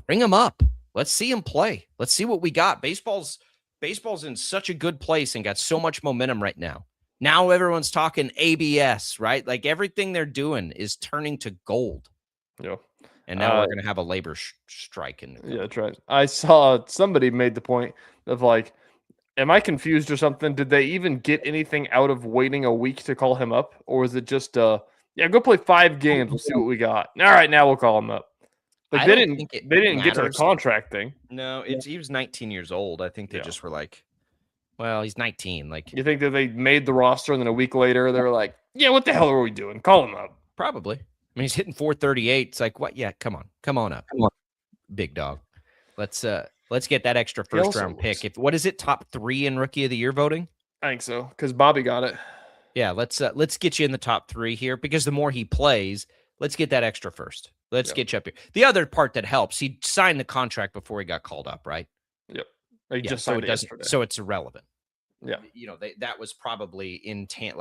Bring them up. Let's see them play. Let's see what we got. Baseball's in such a good place and got so much momentum right now. Now everyone's talking ABS, right? Like everything they're doing is turning to gold. Yeah. And now we're going to have a labor strike. Yeah, that's right. I saw somebody made the point of like, am I confused or something? Did they even get anything out of waiting a week to call him up? Or was it just, go play 5 games. We'll see what we got. All right, now we'll call him up. Like they didn't get to the contract thing. No, he was 19 years old. I think they just were like, well, he's 19. Like, you think that they made the roster and then a week later they were like, yeah, what the hell are we doing? Call him up. Probably. I mean, he's hitting 438. It's like, what? Yeah, come on up, big dog. Let's get that extra first round pick. What is it? Top 3 in Rookie of the Year voting? I think so because Bobby got it. Yeah, let's get you in the top 3 here because the more he plays, let's get that extra first. Let's get you up here. The other part that helps, he signed the contract before he got called up, right? Yep. He just signed it yesterday. So it's irrelevant. Yeah. That was probably intent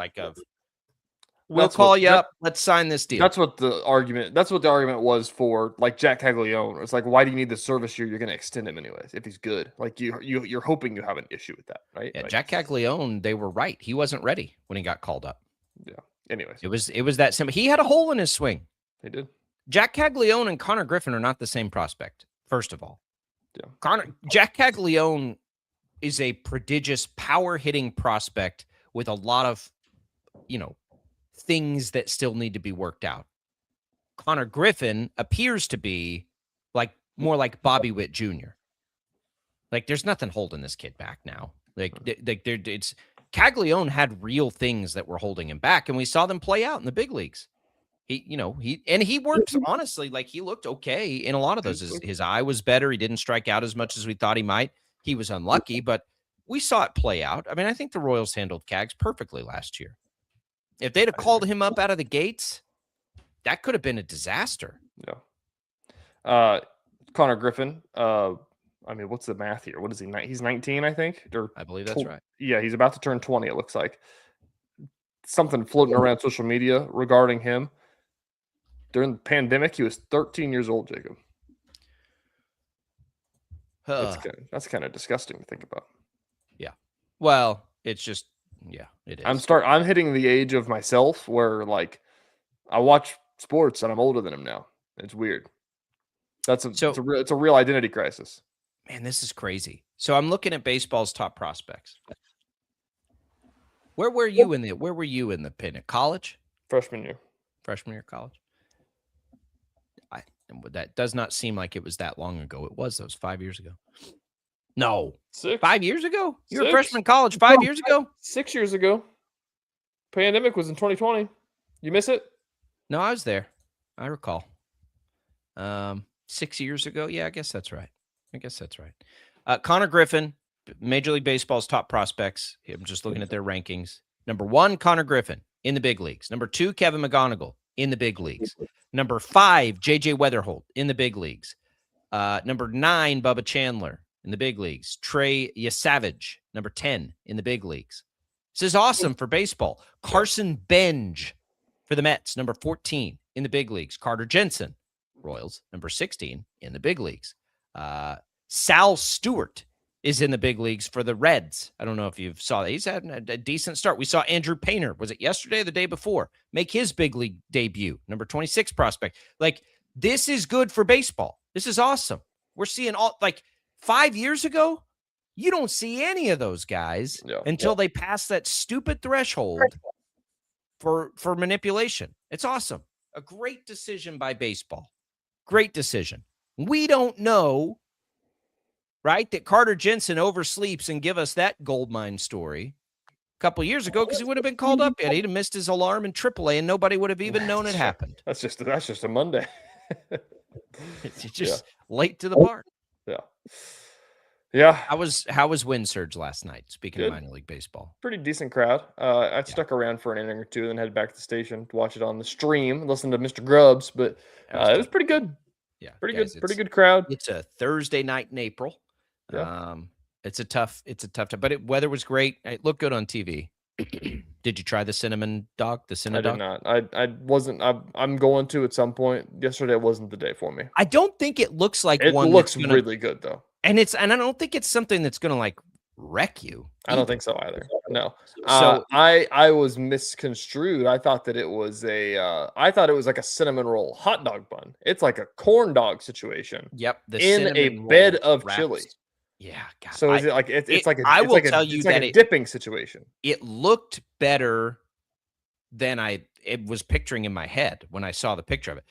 we'll call you up. Let's sign this deal. That's what the argument was for like Jack Caglione. It's like, why do you need the service year? You're going to extend him anyways if he's good. Like you're hoping you have an issue with that, right? Yeah, like, Jack Caglione, they were right. He wasn't ready when he got called up. Yeah. Anyways. It was that simple. He had a hole in his swing. He did. Jack Caglione and Connor Griffin are not the same prospect, first of all. Yeah. Jack Caglione is a prodigious power hitting prospect with a lot of, things that still need to be worked out. Connor Griffin appears to be more like Bobby Witt Jr. Like there's nothing holding this kid back now. It's Caglione had real things that were holding him back, and we saw them play out in the big leagues. He worked honestly, like he looked okay in a lot of those. His eye was better. He didn't strike out as much as we thought he might. He was unlucky, but we saw it play out. I mean, I think the Royals handled Cags perfectly last year. If they'd have called him up out of the gates, that could have been a disaster. Yeah. Connor Griffin. What's the math here? What is he? He's 19, I think. I believe that's right. Yeah, he's about to turn 20, it looks like. Something floating around social media regarding him. During the pandemic, he was 13 years old, Jacob. That's kind of disgusting to think about. Yeah. Well, it's just, it is. I'm hitting the age of myself where like I watch sports and I'm older than him now. It's weird. It's a real identity crisis. Man, this is crazy. So I'm looking at baseball's top prospects. Where were you in the pin? At college? Freshman year of college. That does not seem like it was that long ago. It was. That was 5 years ago. No. 5 years ago? You were a freshman in college 5 years ago? 6 years ago. Pandemic was in 2020. You miss it? No, I was there. I recall. 6 years ago? Yeah, I guess that's right. Connor Griffin, Major League Baseball's top prospects. I'm just looking at their rankings. Number 1, Connor Griffin in the big leagues. Number 2, Kevin McGonigal in the big leagues. Number 5, J.J. Weatherholt in the big leagues. Number 9, Bubba Chandler in the big leagues. Trey Yesavage, number 10 in the big leagues. This is awesome for baseball. Carson Benj for the Mets, number 14 in the big leagues. Carter Jensen, Royals, number 16 in the big leagues. Sal Stewart is in the big leagues for the Reds. I don't know if you saw that. He's had a decent start. We saw Andrew Painter, was it yesterday or the day before, make his big league debut, number 26 prospect. Like, this is good for baseball. This is awesome. We're seeing 5 years ago, you don't see any of those guys until they pass that stupid threshold for manipulation. It's awesome. A great decision by baseball. Great decision. We don't know, right, that Carter Jensen oversleeps and give us that gold mine story a couple years ago because he would have been called up yet. He'd have missed his alarm in AAA and nobody would have even known it happened. That's just a Monday. It's just late to the party. Yeah. Yeah. How was Wind Surge last night? Speaking Good. of minor league baseball, Pretty decent crowd. I stuck around for an inning or two, then headed back to the station to watch it on the stream, listen to Mr. Grubbs, but it was pretty good. Yeah, pretty guys, good. Pretty good crowd. It's a Thursday night in April. Yeah. It's a tough time, but weather was great. It looked good on TV. Did you try the cinnamon dog? The cinnamon dog? I did not. I wasn't. I'm going to at some point. Yesterday wasn't the day for me. I don't think it looks like It one. looks that's gonna, really good though. and I don't think it's something that's gonna like wreck you. I don't think so either. No. So I was misconstrued. I thought that it was I thought it was like a cinnamon roll hot dog bun. It's like a corn dog situation. Yep. In a bed of chili. Yeah. God, So is it like it's like a, I it's will like tell a, you it's that like a dipping situation. It looked better than it was picturing in my head when I saw the picture of it.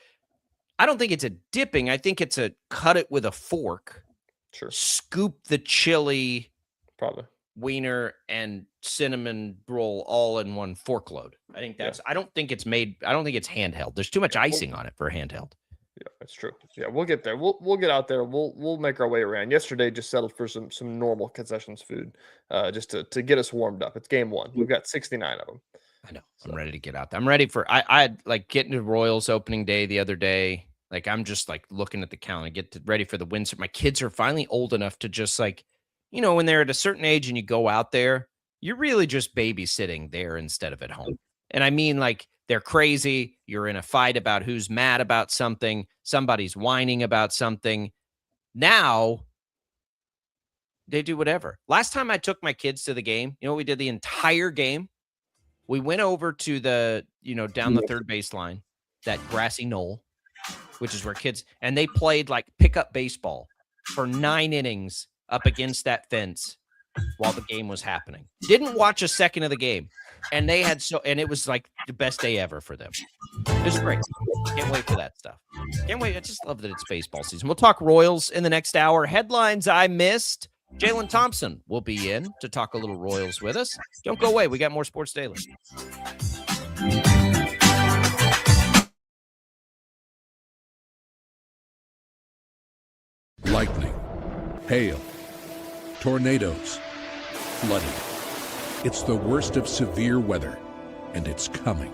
I don't think it's a dipping. I think it's a cut it with a fork. Sure. Scoop the chili, probably wiener and cinnamon roll all in one fork load. I think that's. I don't think it's handheld. There's too much icing on it for a handheld. Yeah, that's true. Yeah, we'll get there. We'll get out there. We'll make our way around. Yesterday, just settled for some normal concessions food, just to get us warmed up. It's game one. We've got 69 of them. I know. I'm ready to get out there. I'm ready for. I had like getting to Royals opening day the other day. Like I'm just like looking at the calendar, ready for the Windsor. My kids are finally old enough to just like, when they're at a certain age and you go out there, you're really just babysitting there instead of at home. And I mean, like, they're crazy. You're in a fight about who's mad about something. Somebody's whining about something. Now they do whatever. Last time I took my kids to the game, we did the entire game. We went over to the, down the third baseline, that grassy knoll, which is where kids, and they played like pickup baseball for 9 innings up against that fence while the game was happening. Didn't watch a second of the game. And and it was like the best day ever for them. It was great. Can't wait for that stuff. Can't wait. I just love that it's baseball season. We'll talk Royals in the next hour. Headlines I missed. Jaylon Thompson will be in to talk a little Royals with us. Don't go away. We got more Sports Daily. Lightning, hail, tornadoes, flooding. It's the worst of severe weather, and it's coming.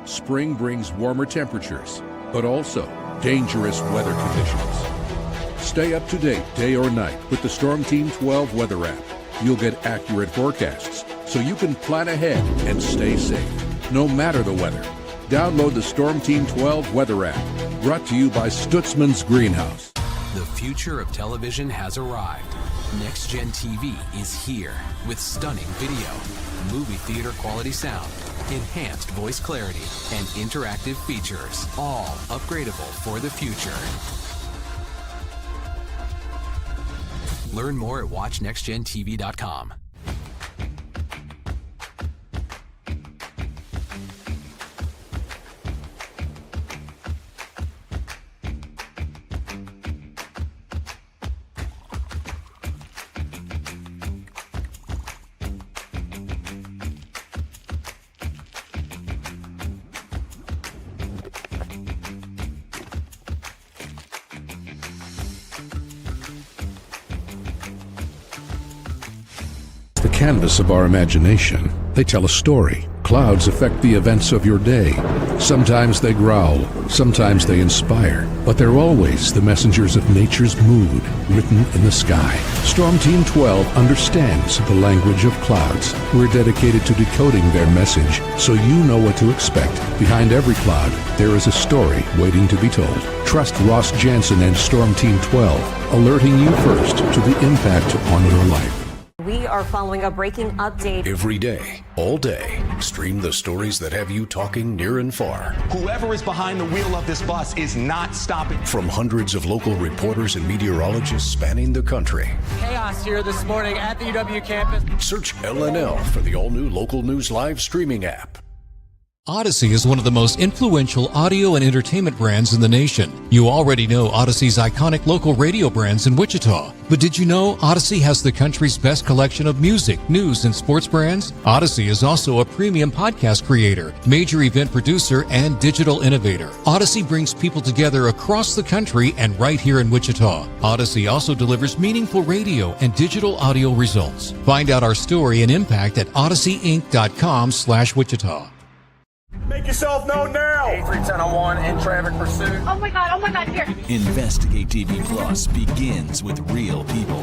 Spring brings warmer temperatures, but also dangerous weather conditions. Stay up to date day or night with the Storm Team 12 weather app. You'll get accurate forecasts, so you can plan ahead and stay safe, no matter the weather. Download the Storm Team 12 weather app, brought to you by Stutzman's Greenhouse. The future of television has arrived. Next Gen TV is here with stunning video, movie theater quality sound, enhanced voice clarity, and interactive features, all upgradable for the future. Learn more at watchnextgentv.com. Canvas of our imagination. They tell a story. Clouds affect the events of your day. Sometimes they growl, sometimes they inspire, but they're always the messengers of nature's mood written in the sky. Storm Team 12 understands the language of clouds. We're dedicated to decoding their message so you know what to expect. Behind every cloud, there is a story waiting to be told. Trust Ross Jansen and Storm Team 12, alerting you first to the impact on your life. We are following a breaking update. Every day, all day, stream the stories that have you talking near and far. Whoever is behind the wheel of this bus is not stopping. From hundreds of local reporters and meteorologists spanning the country. Chaos here this morning at the UW campus. Search LNL for the all-new Local News Live streaming app. Odyssey is one of the most influential audio and entertainment brands in the nation. You already know Odyssey's iconic local radio brands in Wichita. But did you know Odyssey has the country's best collection of music, news, and sports brands? Odyssey is also a premium podcast creator, major event producer, and digital innovator. Odyssey brings people together across the country and right here in Wichita. Odyssey also delivers meaningful radio and digital audio results. Find out our story and impact at odysseyinc.com/Wichita. Make yourself known now. 310-1 in traffic pursuit. Oh my God, here. Investigate TV Plus begins with real people.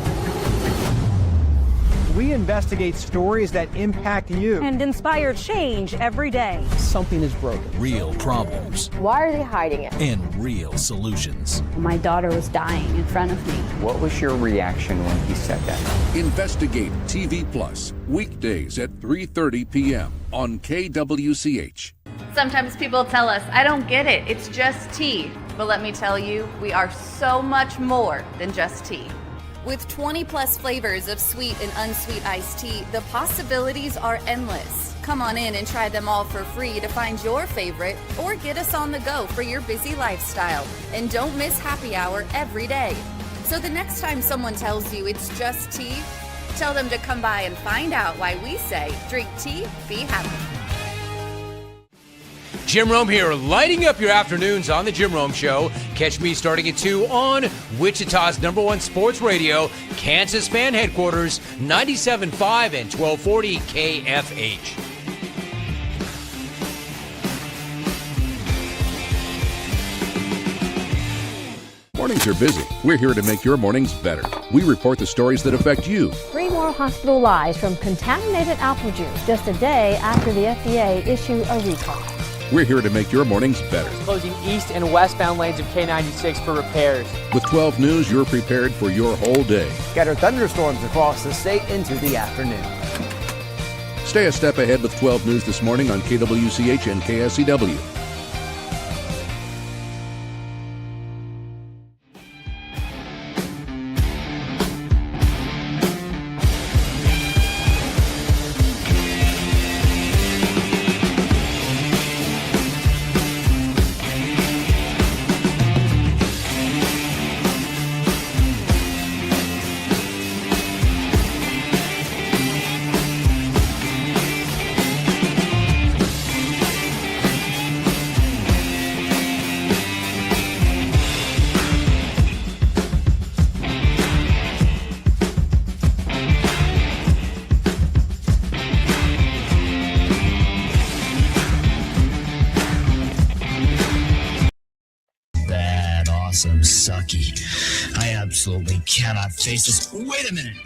We investigate stories that impact you. And inspire change every day. Something is broken. Real problems. Why are they hiding it? And real solutions. My daughter was dying in front of me. What was your reaction when he said that? Investigate TV Plus, weekdays at 3:30 p.m. on KWCH. Sometimes people tell us, I don't get it, it's just tea. But let me tell you, we are so much more than just tea. With 20 plus flavors of sweet and unsweet iced tea, the possibilities are endless. Come on in and try them all for free to find your favorite or get us on the go for your busy lifestyle. And don't miss happy hour every day. So the next time someone tells you it's just tea, tell them to come by and find out why we say drink tea, be happy. Jim Rome here, lighting up your afternoons on The Jim Rome Show. Catch me starting at 2 on Wichita's #1 sports radio, Kansas Fan Headquarters, 97.5 and 1240 KFH. Mornings are busy. We're here to make your mornings better. We report the stories that affect you. 3 more hospitalized from contaminated apple juice just a day after the FDA issued a recall. We're here to make your mornings better. Closing east and westbound lanes of K96 for repairs. With 12 News, you're prepared for your whole day. Scattered thunderstorms across the state into the afternoon. Stay a step ahead with 12 News this morning on KWCH and KSCW. Sucky. I absolutely cannot face this. Wait a minute.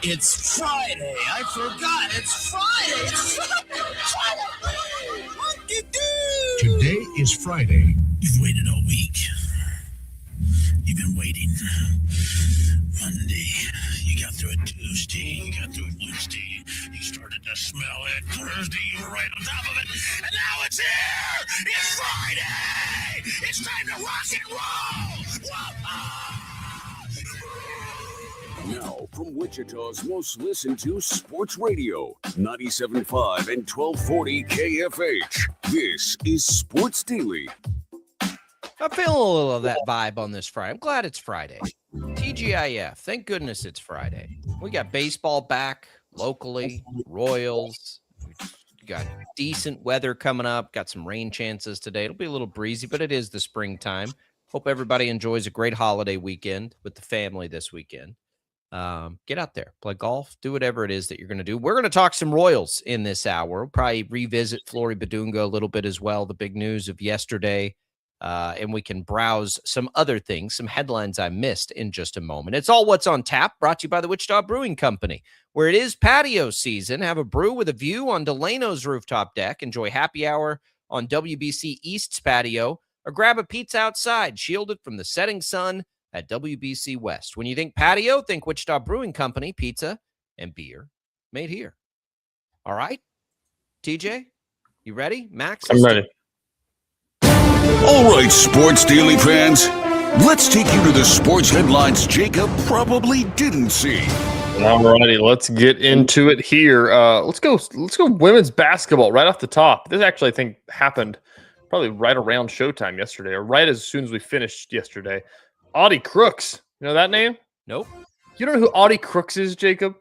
It's Friday. I forgot. It's Friday. It's Friday. What do you do? Today is Friday. You've waited all week. You've been waiting. Monday. You got through it Tuesday. You got through it Wednesday. You started to smell it Thursday. You were right on top of it. And now it's here. It's Friday. It's time to rock and roll. Now, from Wichita's most listened to sports radio, 97.5 and 1240 KFH. This is Sports Daily. I'm feeling a little of that vibe on this Friday. I'm glad it's Friday. TGIF. Thank goodness it's Friday. We got baseball back locally, Royals. We got decent weather coming up. Got some rain chances today. It'll be a little breezy, but it is the springtime. Hope everybody enjoys a great holiday weekend with the family this weekend. Get out there, play golf, do whatever it is that you're going to do. We're going to talk some Royals in this hour. We'll probably revisit Flory Badunga a little bit as well, the big news of yesterday. And we can browse some other things, some headlines I missed in just a moment. It's all what's on tap, brought to you by the Wichita Brewing Company, where it is patio season. Have a brew with a view on Delano's rooftop deck. Enjoy happy hour on WBC East's patio, or grab a pizza outside, shielded from the setting sun at WBC West. When you think patio, think Wichita Brewing Company, pizza and beer made here. All right, TJ, you ready? Max? I'm ready. All right, Sports Daily fans, let's take you to the sports headlines Jacob probably didn't see. All righty, let's get into it here. Let's go women's basketball right off the top. This actually, I think, happened probably right around showtime yesterday, or right as soon as we finished yesterday. Audie Crooks. You know that name? Nope. You don't know who Audie Crooks is, Jacob?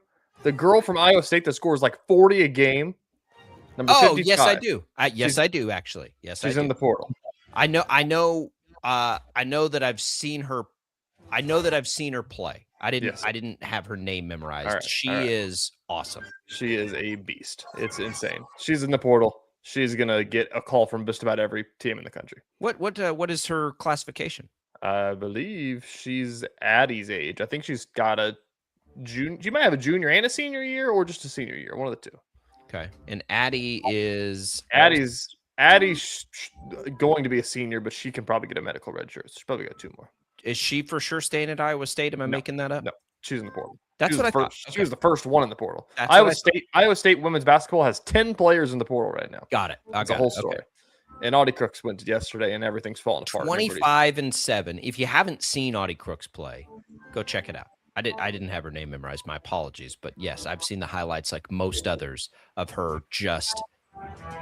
The girl from Iowa State that scores like 40 a game. Number 55. Yes, I do. I do actually. Yes, she's in the portal. I know that I've seen her. I know that I've seen her play. I didn't have her name memorized. Right, she is awesome. She is a beast. It's insane. She's in the portal. She's gonna get a call from just about every team in the country. What is her classification? I believe she's Addie's age. I think she's got a junior. She might have a junior and a senior year, or just a senior year. One of the two. Okay. And Addie's going to be a senior, but she can probably get a medical red shirt. She's probably got 2 more. Is she for sure staying at Iowa State? Am I making that up? No, she's in the portal. That's what I thought. She was the first one in the portal. That's Iowa State women's basketball has 10 players in the portal right now. Got it. That's the whole story. Okay. And Audie Crooks went yesterday, and everything's falling apart. 25-7. If you haven't seen Audie Crooks play, go check it out. I didn't have her name memorized. My apologies, but yes, I've seen the highlights like most others of her just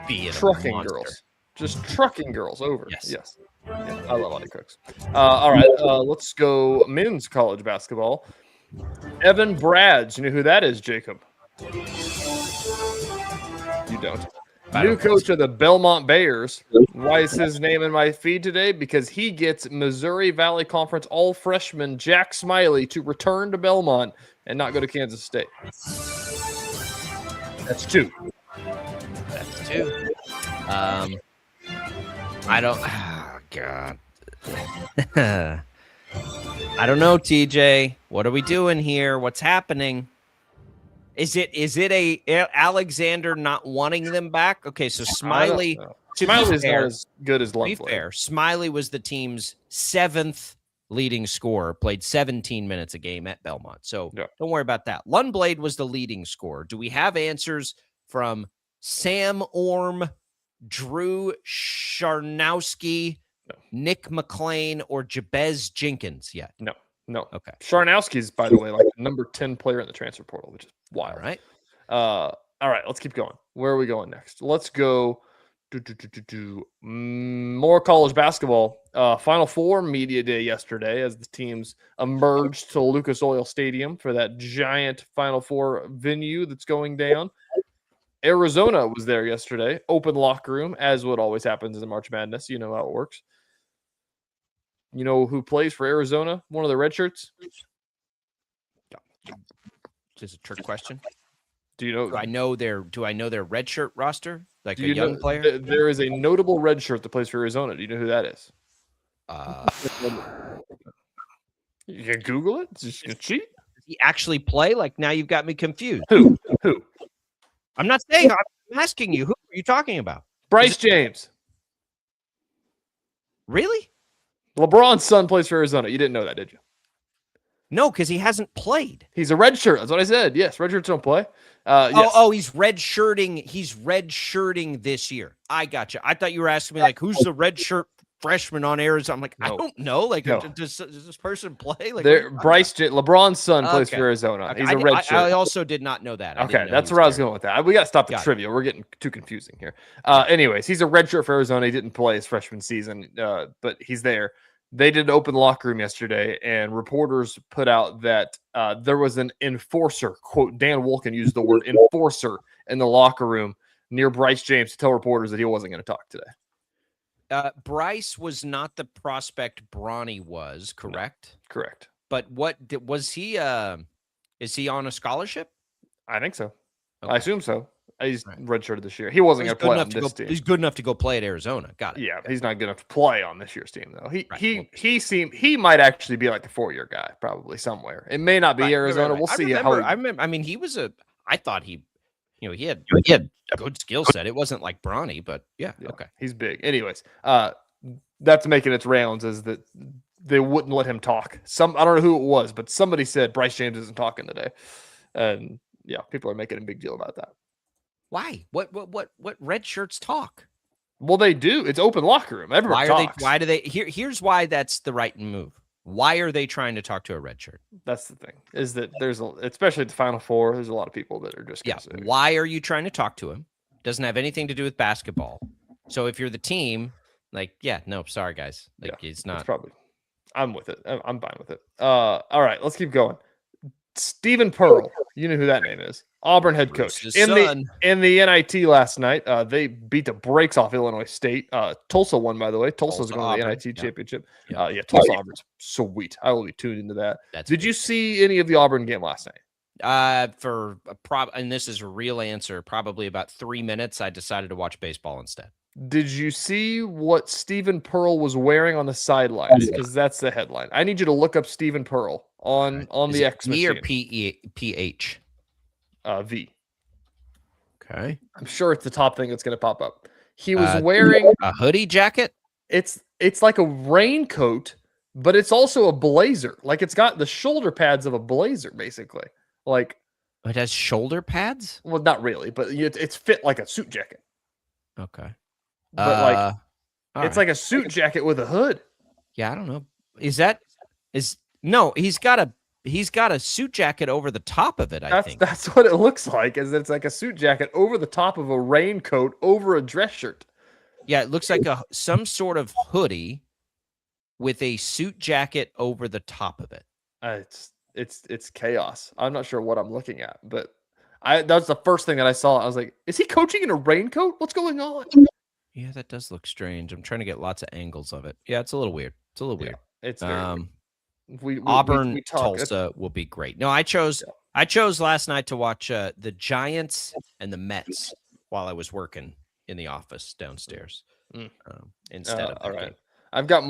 being trucking a monster. Girls, just trucking girls over. Yes. Yeah, I love Audie Crooks. All right, let's go men's college basketball. Evan Brads, you know who that is, Jacob? You don't. New coach of the Belmont Bears. Why is his name in my feed today? Because he gets Missouri Valley Conference all-freshman Jack Smiley to return to Belmont and not go to Kansas State. That's 2. That's 2. I don't. Oh, God. I don't know, TJ. What are we doing here? What's happening? Is it a Alexander not wanting them back? Okay, so Smiley. Smiley's not as good as Lundblade. To be fair, Smiley was the team's 7th leading scorer, played 17 minutes a game at Belmont. So don't worry about that. Lundblade was the leading scorer. Do we have answers from Sam Orm, Drew Sharnowski, Nick McLean, or Jabez Jenkins yet? No. Okay. Sharnowski's, by the way, like the number 10 player in the transfer portal, which is wild. All right, let's keep going. Where are we going next? Let's go more college basketball. Final Four media day yesterday as the teams emerged to Lucas Oil Stadium for that giant Final Four venue that's going down. Arizona was there yesterday. Open locker room, as what always happens in March Madness. You know how it works. You know who plays for Arizona? One of the red shirts? Is this a trick question? Do you know? Do I know their red shirt roster? Like a young player? There is a notable red shirt that plays for Arizona. Do you know who that is? You can Google it. Just cheat. Does he actually play? Like now you've got me confused. Who? I'm not saying. I'm asking you. Who are you talking about? Bryce James. Really? LeBron's son plays for Arizona. You didn't know that, did you? No, because he hasn't played. He's a red shirt. That's what I said. Yes, red shirts don't play. Yes. He's red shirting. He's red shirting this year. I gotcha. I thought you were asking me like, who's the red shirt freshman on Arizona? I'm like, I don't know. Like, does this person play? Like, LeBron's son plays for Arizona. Okay. He's a red shirt. I also did not know that. Okay, that's where I was going with that. We got to stop the trivia. We're getting too confusing here. Anyways, he's a red shirt for Arizona. He didn't play his freshman season, but he's there. They did an open locker room yesterday, and reporters put out that there was an enforcer, quote, Dan Wolken used the word enforcer in the locker room near Bryce James to tell reporters that he wasn't going to talk today. Bryce was not the prospect Bronny was, correct? No, correct. But was he? Is he on a scholarship? I think so. Okay. I assume so. He's redshirted this year. He wasn't going to play on this team. He's good enough to go play at Arizona. Got it. Yeah, he's not good enough to play on this year's team though. He might actually be like a 4-year guy, probably somewhere. It may not be Arizona. We'll see how. I remember. I mean, he was I thought he had a good skill set. It wasn't like Bronny, but yeah. Okay, he's big. Anyways, that's making its rounds is that they wouldn't let him talk. I don't know who it was, but somebody said Bryce James isn't talking today, and yeah, people are making a big deal about that. Why? What red shirts talk? Well, they do. It's open locker room. Everyone talks. Why do they? Here's why that's the right move. Why are they trying to talk to a redshirt? That's the thing, is that especially at the Final Four, there's a lot of people that are just say, why are you trying to talk to him? Doesn't have anything to do with basketball. So if you're the team, sorry guys, it's not. It's probably. I'm with it. I'm fine with it. All right, let's keep going. Stephen Pearl, you know who that name is. Auburn head coach. In the NIT last night, they beat the brakes off Illinois State. Tulsa won, by the way. Tulsa's going to the NIT championship. Tulsa Auburn's sweet. I will be tuned into that. Did you see any of the Auburn game last night? And this is a real answer, probably about 3 minutes, I decided to watch baseball instead. Did you see what Stephen Pearl was wearing on the sidelines? Because that's the headline. I need you to look up Stephen Pearl on the X machine. V or P-H? V. Okay. I'm sure it's the top thing that's going to pop up. He was wearing a hoodie jacket. It's like a raincoat, but it's also a blazer. Like it's got the shoulder pads of a blazer, basically. Like it has shoulder pads? Well, not really, but it's fit like a suit jacket. Okay. But it's like a suit jacket with a hood. Yeah, I don't know. He's got a suit jacket over the top of it, I think. That's what it looks like, is it's like a suit jacket over the top of a raincoat over a dress shirt. Yeah, it looks like some sort of hoodie with a suit jacket over the top of it. It's chaos. I'm not sure what I'm looking at, but that was the first thing that I saw. I was like, is he coaching in a raincoat? What's going on? Yeah, that does look strange. I'm trying to get lots of angles of it. Yeah, it's a little weird. It's very weird. Auburn Tulsa will be great. No, I chose last night to watch the Giants and the Mets while I was working in the office downstairs instead of all right. I've got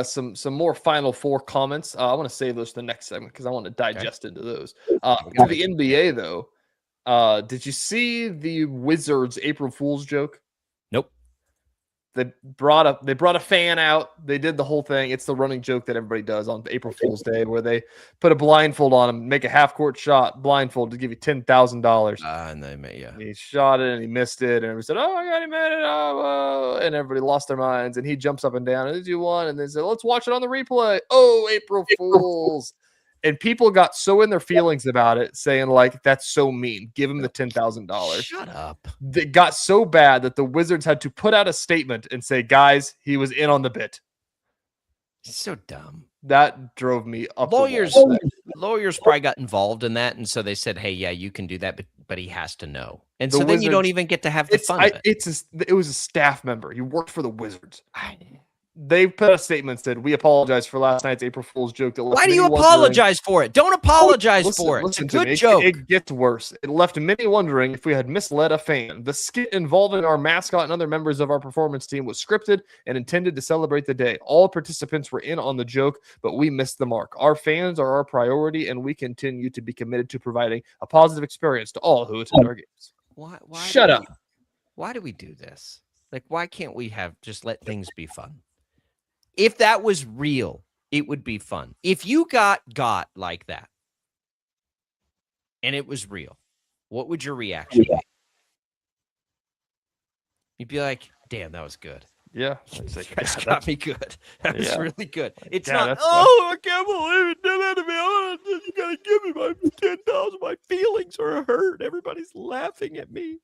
some more Final Four comments. I want to save those for the next segment because I want to digest into those. For the NBA though, did you see the Wizards April Fool's joke? Nope. They brought a fan out. They did the whole thing. It's the running joke that everybody does on April Fool's Day, where they put a blindfold on him, make a half-court shot, blindfold to give you $10,000. And they made He shot it and he missed it, and everybody said, "Oh my God, he made it!" And everybody lost their minds. And he jumps up and down, and did you won? And they said, "Let's watch it on the replay." Oh, April Fools! And people got so in their feelings about it, saying like, "That's so mean. Give him the $10,000." Shut up. It got so bad that the Wizards had to put out a statement and say, "Guys, he was in on the bit." It's so dumb. That drove me up. Lawyers probably got involved in that, and so they said, "Hey, yeah, you can do that, but he has to know." And so then you don't even get to have the fun of it. It was a staff member. He worked for the Wizards. They put a statement that said, "We apologize for last night's April Fool's joke." Why do you apologize for it? Don't apologize for it. It's a good joke. It gets worse. It left many wondering if we had misled a fan. The skit involving our mascot and other members of our performance team was scripted and intended to celebrate the day. All participants were in on the joke, but we missed the mark. Our fans are our priority, and we continue to be committed to providing a positive experience to all who attend our games. Why Shut up. Why do we do this? Like, why can't we just let things be fun? If that was real, it would be fun. If you got like that and it was real, what would your reaction be? You'd be like, "Damn, that was good." Yeah. That got me good. That was really good. It's Yeah, not, I can't believe it did that to me. You got to give me my 10,000. My feelings are hurt. Everybody's laughing at me.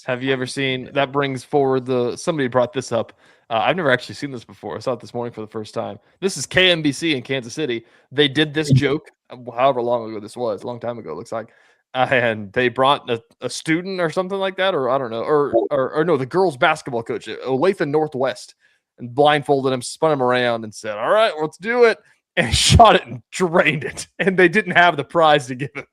Have you ever seen that? Brings forward somebody brought this up. I've never actually seen this before. I saw it this morning for the first time. This is KMBC in Kansas City. They did this joke, however long ago this was, a long time ago, it looks like. And they brought a student or something like that, or I don't know, or no, the girls basketball coach, Olathe Northwest, and blindfolded him, spun him around, and said, "All right, let's do it." And shot it and drained it. And they didn't have the prize to give him.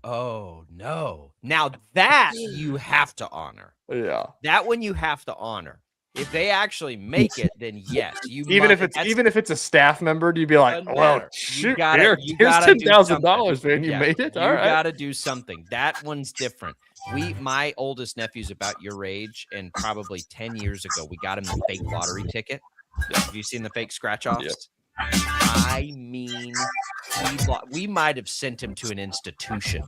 Oh, no. Now that you have to honor. Yeah. That one you have to honor. If they actually make it, then yes. Even if it's a staff member, you'd be like, "Well, shoot, here's $10,000, man. You made it. All right. You got to do something." That one's different. My oldest nephew's about your age, and probably 10 years ago, we got him the fake lottery ticket. Have you seen the fake scratch-offs? Yeah. I mean, we might have sent him to an institution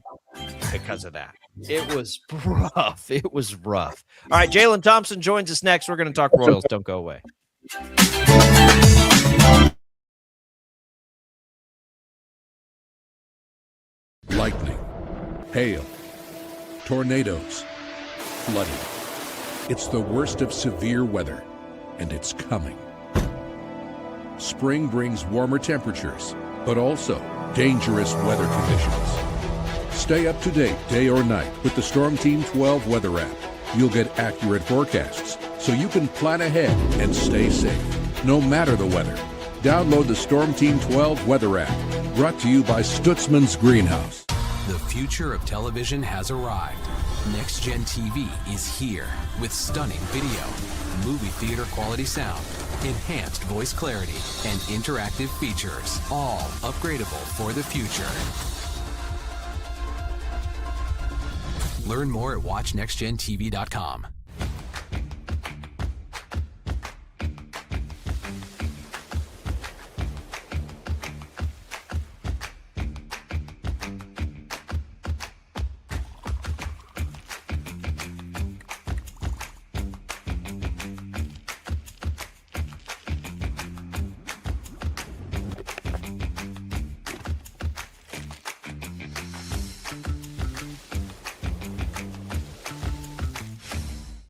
because of that. It was rough. It was rough. All right, Jaylon Thompson joins us next. We're going to talk Royals. Don't go away. hail, tornadoes, flooding. It's the worst of severe weather, and it's coming. Spring brings warmer temperatures, but also dangerous weather conditions. Stay up to date day or night with the Storm Team 12 weather app. You'll get accurate forecasts, so you can plan ahead and stay safe, no matter the weather. Download the Storm Team 12 weather app, brought to you by Stutzman's Greenhouse. The future of television has arrived. Next Gen TV is here with stunning video, movie theater quality sound, enhanced voice clarity, and interactive features, all upgradable for the future. Learn more at watchnextgentv.com.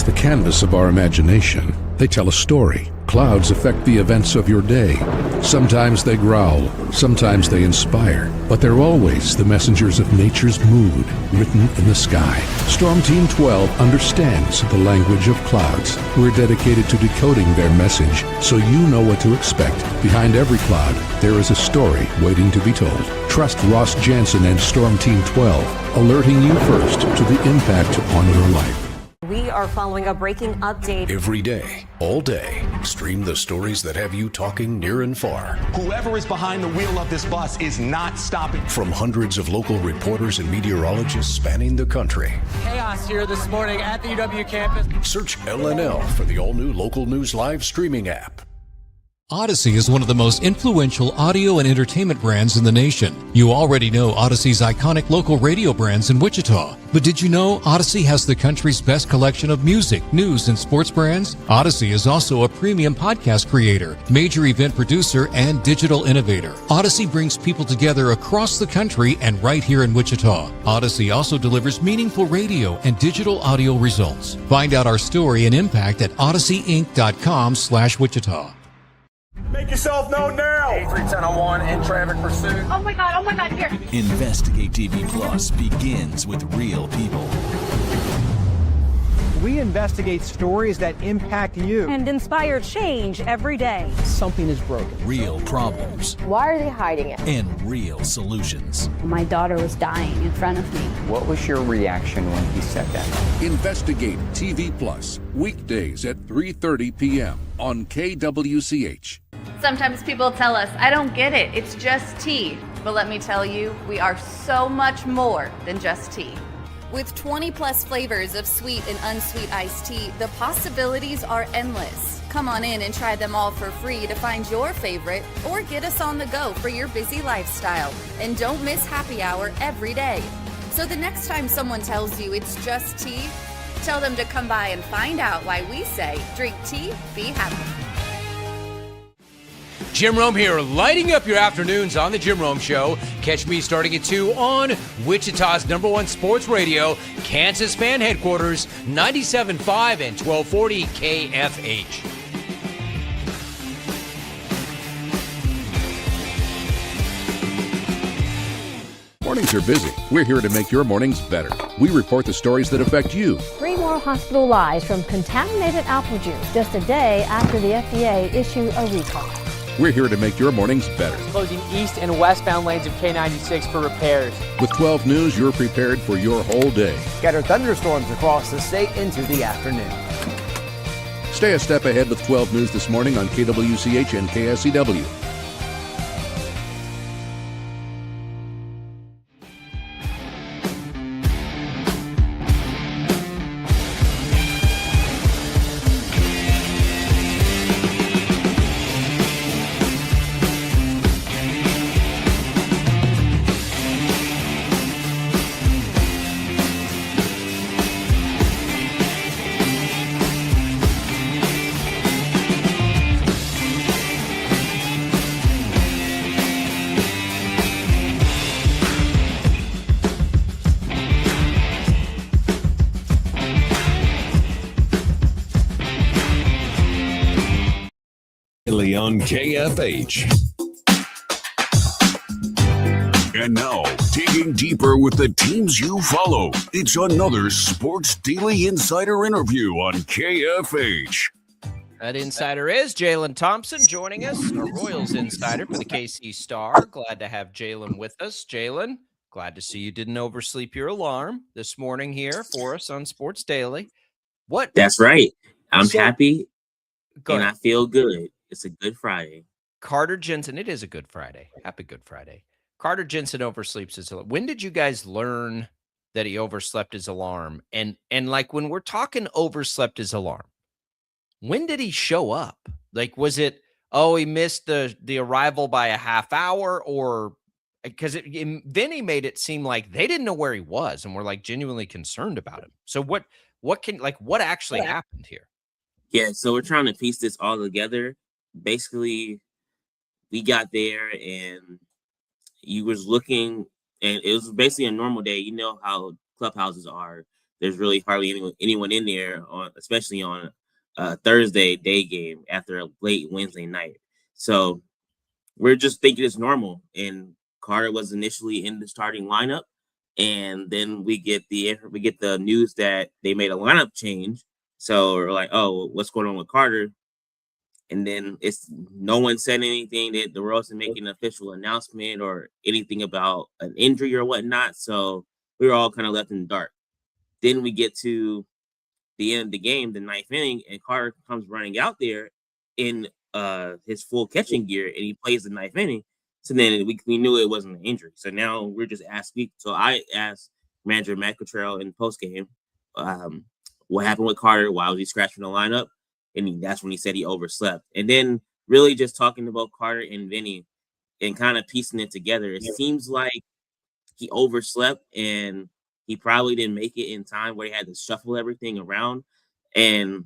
The canvas of our imagination. They tell a story. Clouds affect the events of your day. Sometimes they growl, sometimes they inspire, but they're always the messengers of nature's mood, written in the sky. Storm Team 12 understands the language of clouds. We're dedicated to decoding their message, so you know what to expect. Behind every cloud, there is a story waiting to be told. Trust Ross Jansen and Storm Team 12, alerting you first to the impact on your life. We are following a breaking update. Every day, all day, stream the stories that have you talking near and far. Whoever is behind the wheel of this bus is not stopping. From hundreds of local reporters and meteorologists spanning the country. Chaos here this morning at the UW campus. Search LNL for the all-new Local News Live streaming app. Odyssey is one of the most influential audio and entertainment brands in the nation. You already know Odyssey's iconic local radio brands in Wichita. But did you know Odyssey has the country's best collection of music, news, and sports brands? Odyssey is also a premium podcast creator, major event producer, and digital innovator. Odyssey brings people together across the country and right here in Wichita. Odyssey also delivers meaningful radio and digital audio results. Find out our story and impact at odysseyinc.com/Wichita. Make yourself known now. 831001 in traffic pursuit. Oh my God, here. Investigate TV Plus begins with real people. We investigate stories that impact you. And inspire change every day. Something is broken. Real problems. Why are they hiding it? And real solutions. My daughter was dying in front of me. What was your reaction when he said that? Investigate TV Plus, weekdays at 3:30 p.m. on KWCH. Sometimes people tell us, I don't get it, it's just tea. But let me tell you, we are so much more than just tea. With 20 plus flavors of sweet and unsweet iced tea, the possibilities are endless. Come on in and try them all for free to find your favorite or get us on the go for your busy lifestyle. And don't miss happy hour every day. So the next time someone tells you it's just tea, tell them to come by and find out why we say drink tea, be happy. Jim Rome here, lighting up your afternoons on The Jim Rome Show. Catch me starting at 2 on Wichita's #1 sports radio, Kansas fan headquarters, 97.5 and 1240 KFH. Mornings are busy. We're here to make your mornings better. We report the stories that affect you. 3 more hospital lies from contaminated apple juice just a day after the FDA issued a recall. We're here to make your mornings better. Closing east and westbound lanes of K96 for repairs. With 12 News, you're prepared for your whole day. Scattered thunderstorms across the state into the afternoon. Stay a step ahead with 12 News this morning on KWCH and KSCW. Daily on KFH. And now, digging deeper with the teams you follow, it's another Sports Daily Insider interview on KFH. That insider is Jaylon Thompson joining us, a Royals insider for the KC Star. Glad to have Jaylon with us. Jaylon, glad to see you didn't oversleep your alarm this morning here for us on Sports Daily. What? That's right. I'm happy and I feel good. It's a good Friday. Carter Jensen, it is a good Friday. Happy Good Friday. Carter Jensen oversleeps his alarm. When did you guys learn that he overslept his alarm? And like when we're talking overslept his alarm, when did he show up? Like, was it, oh, he missed the arrival by a half hour? Or because Vinny made it seem like they didn't know where he was and were like genuinely concerned about him. So what actually happened here? Yeah, so we're trying to piece this all together. Basically, we got there and you was looking, and it was basically a normal day. You know how clubhouses are. There's really hardly anyone in there, especially on Thursday day game after a late Wednesday night. So we're just thinking it's normal. And Carter was initially in the starting lineup, and then we get the news that they made a lineup change. So we're like, oh, what's going on with Carter? And then no one said anything that the Royals didn't make an official announcement or anything about an injury or whatnot. So we were all kind of left in the dark. Then we get to the end of the game, the ninth inning, and Carter comes running out there in his full catching gear, and he plays the ninth inning. So then we knew it wasn't an injury. So now we're just asking. So I asked manager Matt Cottrell in post game, what happened with Carter? Why was he scratching the lineup? And that's when he said he overslept. And then really just talking about Carter and Vinny and kind of piecing it together. It seems like he overslept and he probably didn't make it in time where he had to shuffle everything around. And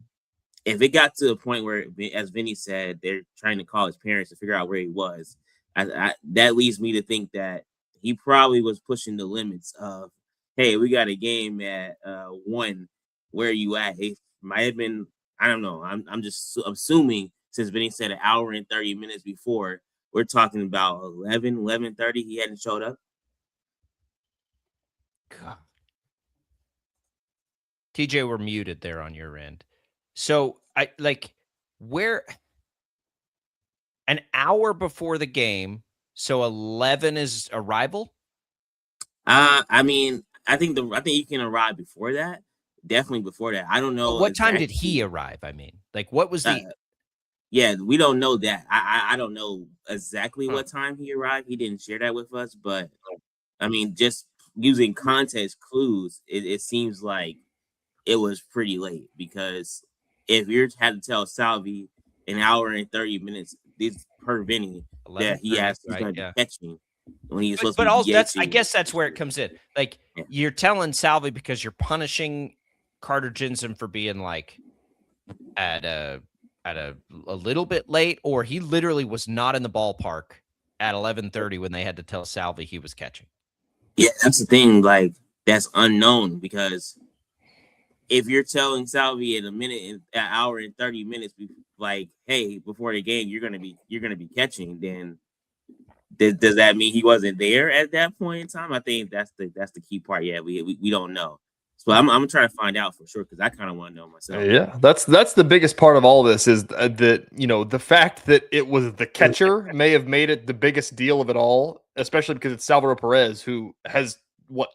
if it got to a point where, as Vinny said, they're trying to call his parents to figure out where he was, that leads me to think that he probably was pushing the limits of, hey, we got a game at 1. Where are you at? It might have been, I don't know. I'm just assuming, since Vinny said an hour and 30 minutes before, we're talking about 11:30. He hadn't showed up. God. TJ, we're muted there on your end. So where an hour before the game, so 11 is arrival? I mean, I think you can arrive before that. Definitely before that. I don't know. But what time did he arrive? I mean, like, what was the? Yeah, we don't know that. I don't know exactly what time he arrived. He didn't share that with us, but I mean, just using context clues, it seems like it was pretty late, because if you had to tell Salvi an hour and 30 minutes, this per Vinny, that he asked he's going to be catching when he's supposed to be also I guess that's where it comes in. Like, you're telling Salvi because you're punishing Carter Jensen for being like at a little bit late, or he literally was not in the ballpark at 11:30 when they had to tell Salvi he was catching. Yeah, that's the thing. Like, that's unknown, because if you're telling Salvi in an hour and 30 minutes, like, hey, before the game, you're gonna be catching, then does that mean he wasn't there at that point in time? I think that's the key part. Yeah, we don't know. So I'm gonna try to find out for sure, because I kind of want to know myself. Yeah, that's the biggest part of all of this, is that, you know, the fact that it was the catcher may have made it the biggest deal of it all, especially because it's Salvador Perez, who has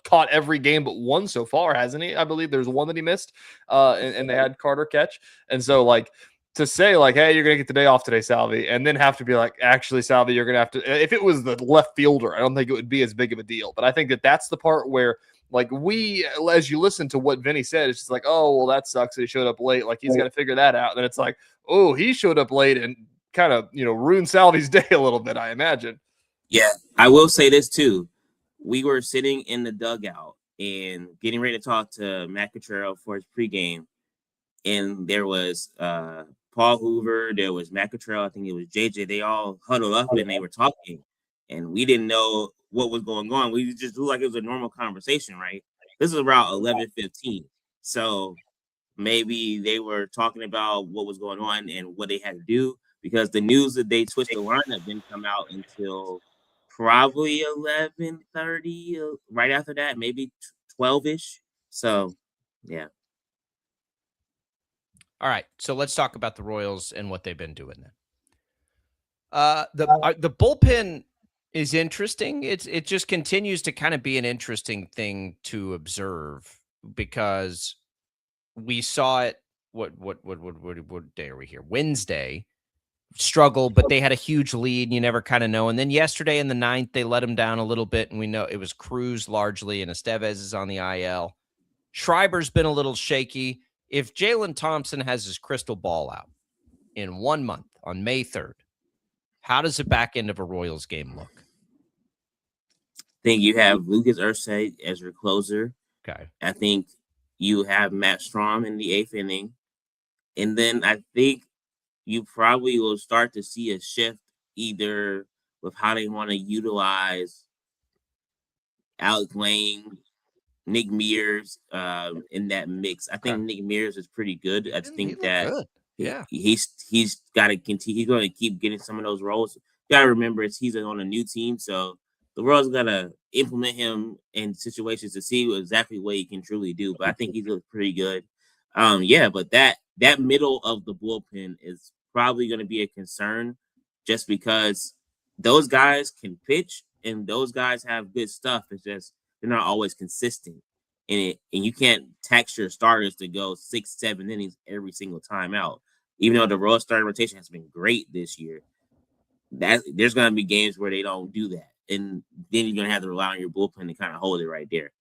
caught every game but one so far, hasn't he? I believe there's one that he missed, and they had Carter catch. And so, like, to say, like, hey, you're going to get the day off today, Salvi, and then have to be like, actually, Salvi, you're going to have to – if it was the left fielder, I don't think it would be as big of a deal. But I think that that's the part where, like, as you listen to what Vinny said, it's just like, oh, well, that sucks that he showed up late. Like, he's got to figure that out. And then it's like, oh, he showed up late and kind of, you know, ruined Salvi's day a little bit, I imagine. Yeah, I will say this, too. We were sitting in the dugout and getting ready to talk to Matt Cottrell for his pregame. And there was Paul Hoover, there was Matt Cottrell, I think it was JJ. They all huddled up and they were talking. And we didn't know what was going on. We just looked like it was a normal conversation, right? This is around 11:15. So maybe they were talking about what was going on and what they had to do. because the news that they switched the lineup didn't come out until probably 11:30, right after that, maybe 12-ish. So, yeah. All right, so let's talk about the Royals and what they've been doing then. The bullpen is interesting. It just continues to kind of be an interesting thing to observe because we saw it. What day are we here? Wednesday. Struggle, but they had a huge lead, and you never kind of know. And then yesterday in the 9th, they let them down a little bit, and we know it was Cruz largely, and Estevez is on the IL. Schreiber's been a little shaky. If Jaylon Thompson has his crystal ball out in 1 month on May 3rd, how does the back end of a Royals game look? I think you have Lucas Ursay as your closer. Okay. I think you have Matt Strom in the 8th inning. And then I think you probably will start to see a shift either with how they want to utilize Alex Lang, Nick Mears in that mix. I think Nick Mears is pretty good. I think that he's got to continue. He's going to keep getting some of those roles. You got to remember, he's on a new team, so the world's got to implement him in situations to see exactly what he can truly do. But I think he's pretty good. But that middle of the bullpen is probably going to be a concern just because those guys can pitch and those guys have good stuff. It's just they're not always consistent in it, and you can't tax your starters to go 6-7 innings every single time out. Even though the Royal starting rotation has been great this year, that there's going to be games where they don't do that, and then you're going to have to rely on your bullpen to kind of hold it right there.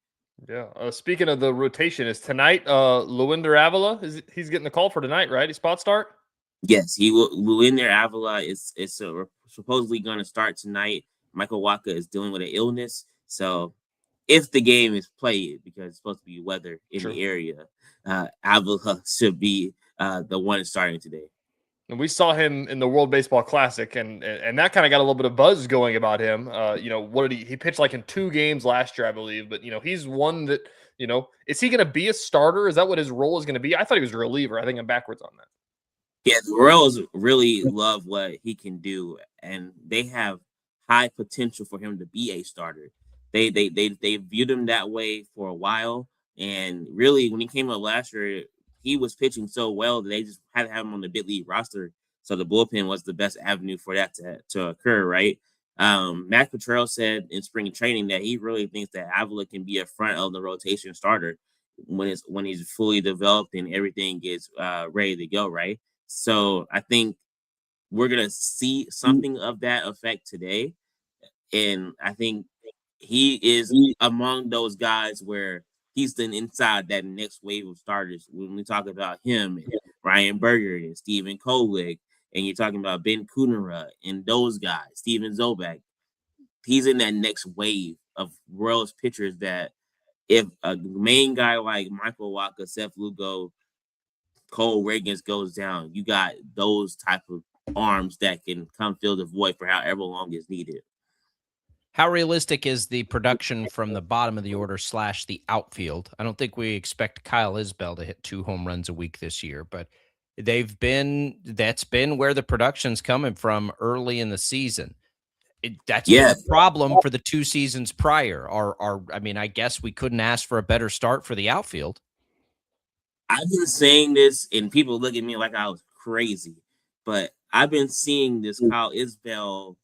Yeah. Speaking of the rotation, is tonight Luinder Avila? He's getting the call for tonight, right? He spot start. Yes, he will. Luinder Avila is supposedly going to start tonight. Michael Wacha is dealing with an illness, so if the game is played, because it's supposed to be weather in the area, Avila should be the one starting today. And we saw him in the World Baseball Classic, and that kind of got a little bit of buzz going about him. What did he pitched like in 2 games last year, I believe. But he's one that is he going to be a starter? Is that what his role is going to be? I thought he was a reliever. I think I'm backwards on that. Yeah, the Royals really love what he can do, and they have high potential for him to be a starter. They viewed him that way for a while, and really when he came up last year, he was pitching so well that they just had to have him on the big league roster. So the bullpen was the best avenue for that to occur, right? Matt Cottrell said in spring training that he really thinks that Avila can be a front of the rotation starter when he's fully developed and everything is ready to go, right? So I think we're gonna see something of that effect today, and I think he is among those guys where he's then inside that next wave of starters. When we talk about him, and Ryan Berger and Stephen Kolek, and you're talking about Ben Kunera and those guys, Steven Zobak, he's in that next wave of Royals pitchers that if a main guy like Michael Wacha, Seth Lugo, Cole Reagans goes down, you got those type of arms that can come fill the void for however long is needed. How realistic is the production from the bottom of the order / the outfield? I don't think we expect Kyle Isbell to hit 2 home runs a week this year, but that's been where the production's coming from early in the season. That's been a problem for the 2 seasons prior. I guess we couldn't ask for a better start for the outfield. I've been saying this, and people look at me like I was crazy, but I've been seeing this Kyle Isbell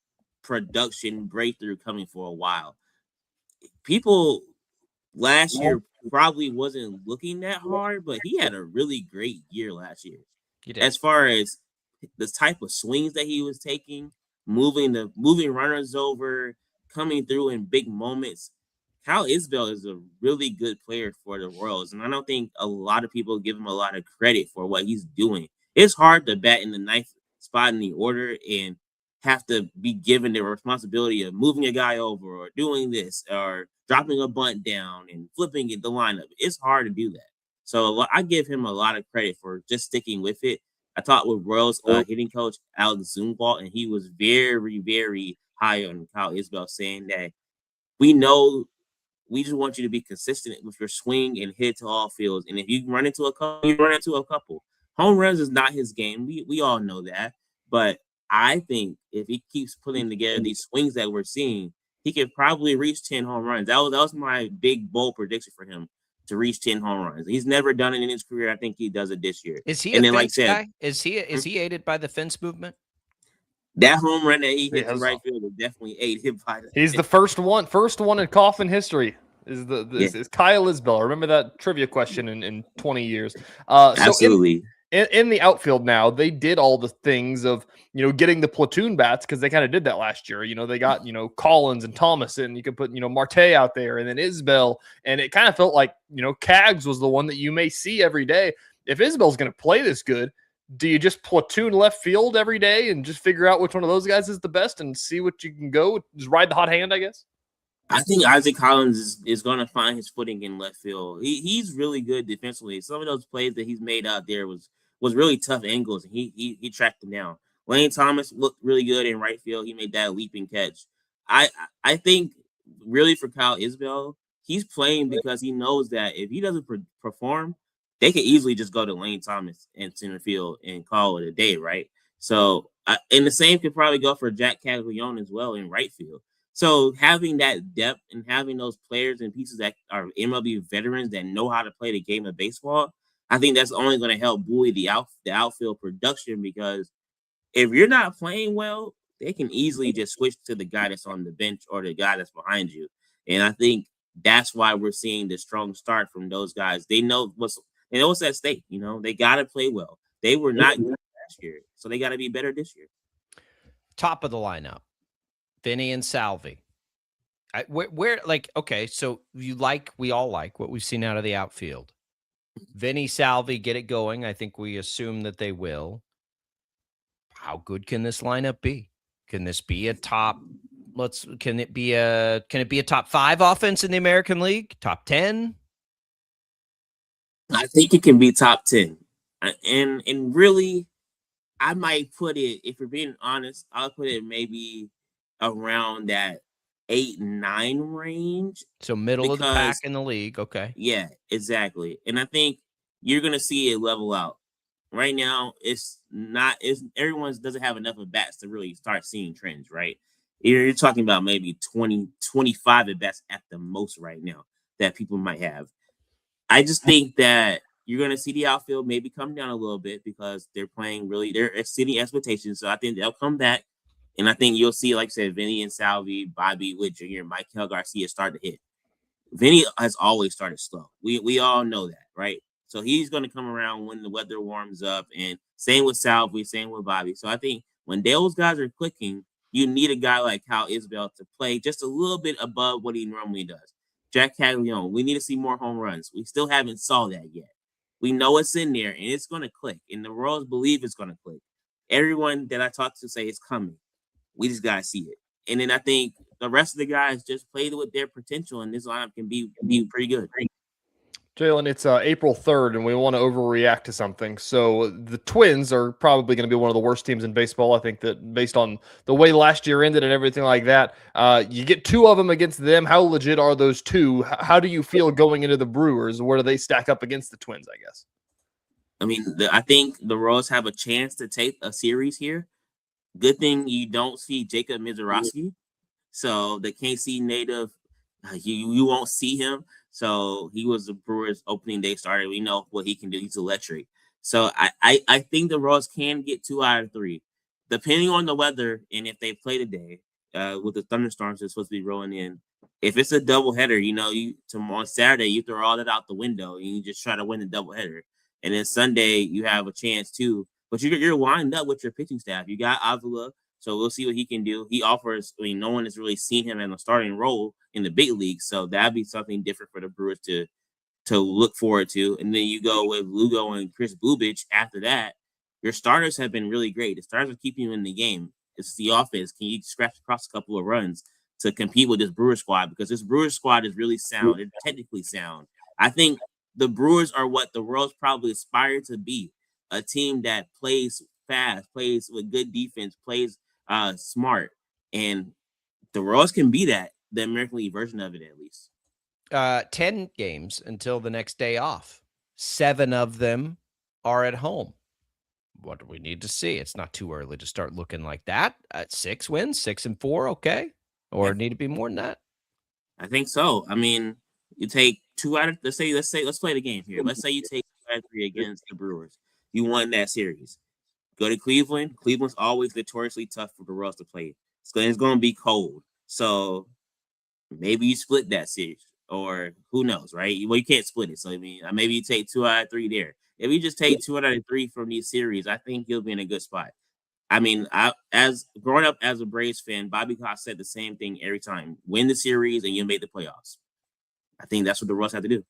production breakthrough coming for a while. People last year probably wasn't looking that hard, but he had a really great year last year. As far as the type of swings that he was taking, moving runners over, coming through in big moments. Kyle Isbell is a really good player for the Royals, and I don't think a lot of people give him a lot of credit for what he's doing. It's hard to bat in the 9th spot in the order and have to be given the responsibility of moving a guy over or doing this or dropping a bunt down and flipping the lineup. It's hard to do that. So I give him a lot of credit for just sticking with it. I talked with Royals hitting coach Alex Zumwalt, and he was very, very high on Kyle Isbell, saying that we know we just want you to be consistent with your swing and hit to all fields. And if you run into a couple, you run into a couple. Home runs is not his game. We all know that. But I think if he keeps putting together these swings that we're seeing, he could probably reach 10 home runs. That was my big bold prediction for him, to reach 10 home runs. He's never done it in his career. I think he does it this year. Is he and a then, like I fence said, guy? Is he aided by the fence movement? that home run that he hit to right field was definitely aided by the. He's the first one in Coffin history. Is Kyle Isbell. Remember that trivia question in 20 years. Absolutely. In the outfield now, they did all the things of, getting the platoon bats, because they kind of did that last year. They got, Collins and Thomas, and you could put, Marte out there, and then Isbell. And it kind of felt like, Cags was the one that you may see every day. If Isbell's going to play this good, do you just platoon left field every day and just figure out which one of those guys is the best and see what you can go? Just ride the hot hand, I guess? I think Isaac Collins is going to find his footing in left field. He's really good defensively. Some of those plays that he's made out there was really tough angles, and he tracked them down. Lane Thomas looked really good in right field. He made that leaping catch. I think really for Kyle Isbell, he's playing because he knows that if he doesn't perform, they could easily just go to Lane Thomas in center field and call it a day, right? So, and the same could probably go for Jack Caglione as well in right field. So having that depth and having those players and pieces that are MLB veterans that know how to play the game of baseball, I think that's only going to help buoy the outfield production, because if you're not playing well, they can easily just switch to the guy that's on the bench or the guy that's behind you. And I think that's why we're seeing the strong start from those guys. They know what's at stake. They got to play well. They were not good last year, so they got to be better this year. Top of the lineup, Vinny and Salvi. So we all like what we've seen out of the outfield. Vinny, Salvi, get it going. I think we assume that they will. How good can this lineup be? Can this be a top? Can it be a top 5 offense in the American League? Top 10? I think it can be top 10. And really, I might put it, if we're being honest, I'll put it maybe around that 8-9 range. So middle of the pack in the league. Okay. Yeah, exactly. And I think you're going to see it level out. Right now, everyone doesn't have enough at bats to really start seeing trends, right? You're talking about maybe 20, 25 at bats at the most right now that people might have. I just think that you're going to see the outfield maybe come down a little bit because they're exceeding expectations. So I think they'll come back. And I think you'll see, like I said, Vinny and Salvi, Bobby Witt Jr., Michael Garcia start to hit. Vinny has always started slow. We all know that, right? So he's going to come around when the weather warms up, and same with Salvi, same with Bobby. So I think when those guys are clicking, you need a guy like Kyle Isbell to play just a little bit above what he normally does. Jack Caglione, we need to see more home runs. We still haven't saw that yet. We know it's in there, and it's going to click, and the Royals believe it's going to click. Everyone that I talked to say it's coming. We just got to see it. And then I think the rest of the guys just played with their potential, and this lineup can be pretty good. Jaylon, it's April 3rd, and we want to overreact to something. So the Twins are probably going to be one of the worst teams in baseball. I think that based on the way last year ended and everything like that, you get 2 of them against them. How legit are those 2? How do you feel going into the Brewers? Where do they stack up against the Twins, I guess? I mean, I think the Royals have a chance to take a series here. Good thing you don't see Jacob Mizorowski. So the KC native, you won't see him. So he was the Brewers opening day starter. We know what he can do. He's electric. So I think the Royals can get 2 out of 3, depending on the weather and if they play today with the thunderstorms that's supposed to be rolling in. If it's a doubleheader, on Saturday you throw all that out the window and you just try to win the doubleheader. And then Sunday you have a chance too. But you're lined up with your pitching staff. You got Avila, so we'll see what he can do. He offers, no one has really seen him in a starting role in the big league, so that'd be something different for the Brewers to look forward to. And then you go with Lugo and Chris Bubich after that. Your starters have been really great. The starters are keeping you in the game. It's the offense. Can you scratch across a couple of runs to compete with this Brewers squad? Because this Brewers squad is really sound. It's technically sound. I think the Brewers are what the Royals probably aspire to be. A team that plays fast, plays with good defense, plays smart. And the Royals can be that, the American League version of it at least. 10 games until the next day off. 7 of them are at home. what do we need to see? It's not too early to start looking like that. 6 wins, 6-4, okay? Or need to be more than that? I think so. I mean, you take 2 out of let's play the game here. Let's say you take 2 out of 3 against the Brewers. You won that series. Go to Cleveland. Cleveland's always notoriously tough for the Royals to play. It's going to be cold. So maybe you split that series, or who knows, right? Well, you can't split it. So I mean, maybe you take 2 out of 3 there. If you just take 2 out of 3 from these series, I think you'll be in a good spot. I mean, as growing up as a Braves fan, Bobby Cox said the same thing every time: win the series and you make the playoffs. I think that's what the Royals have to do.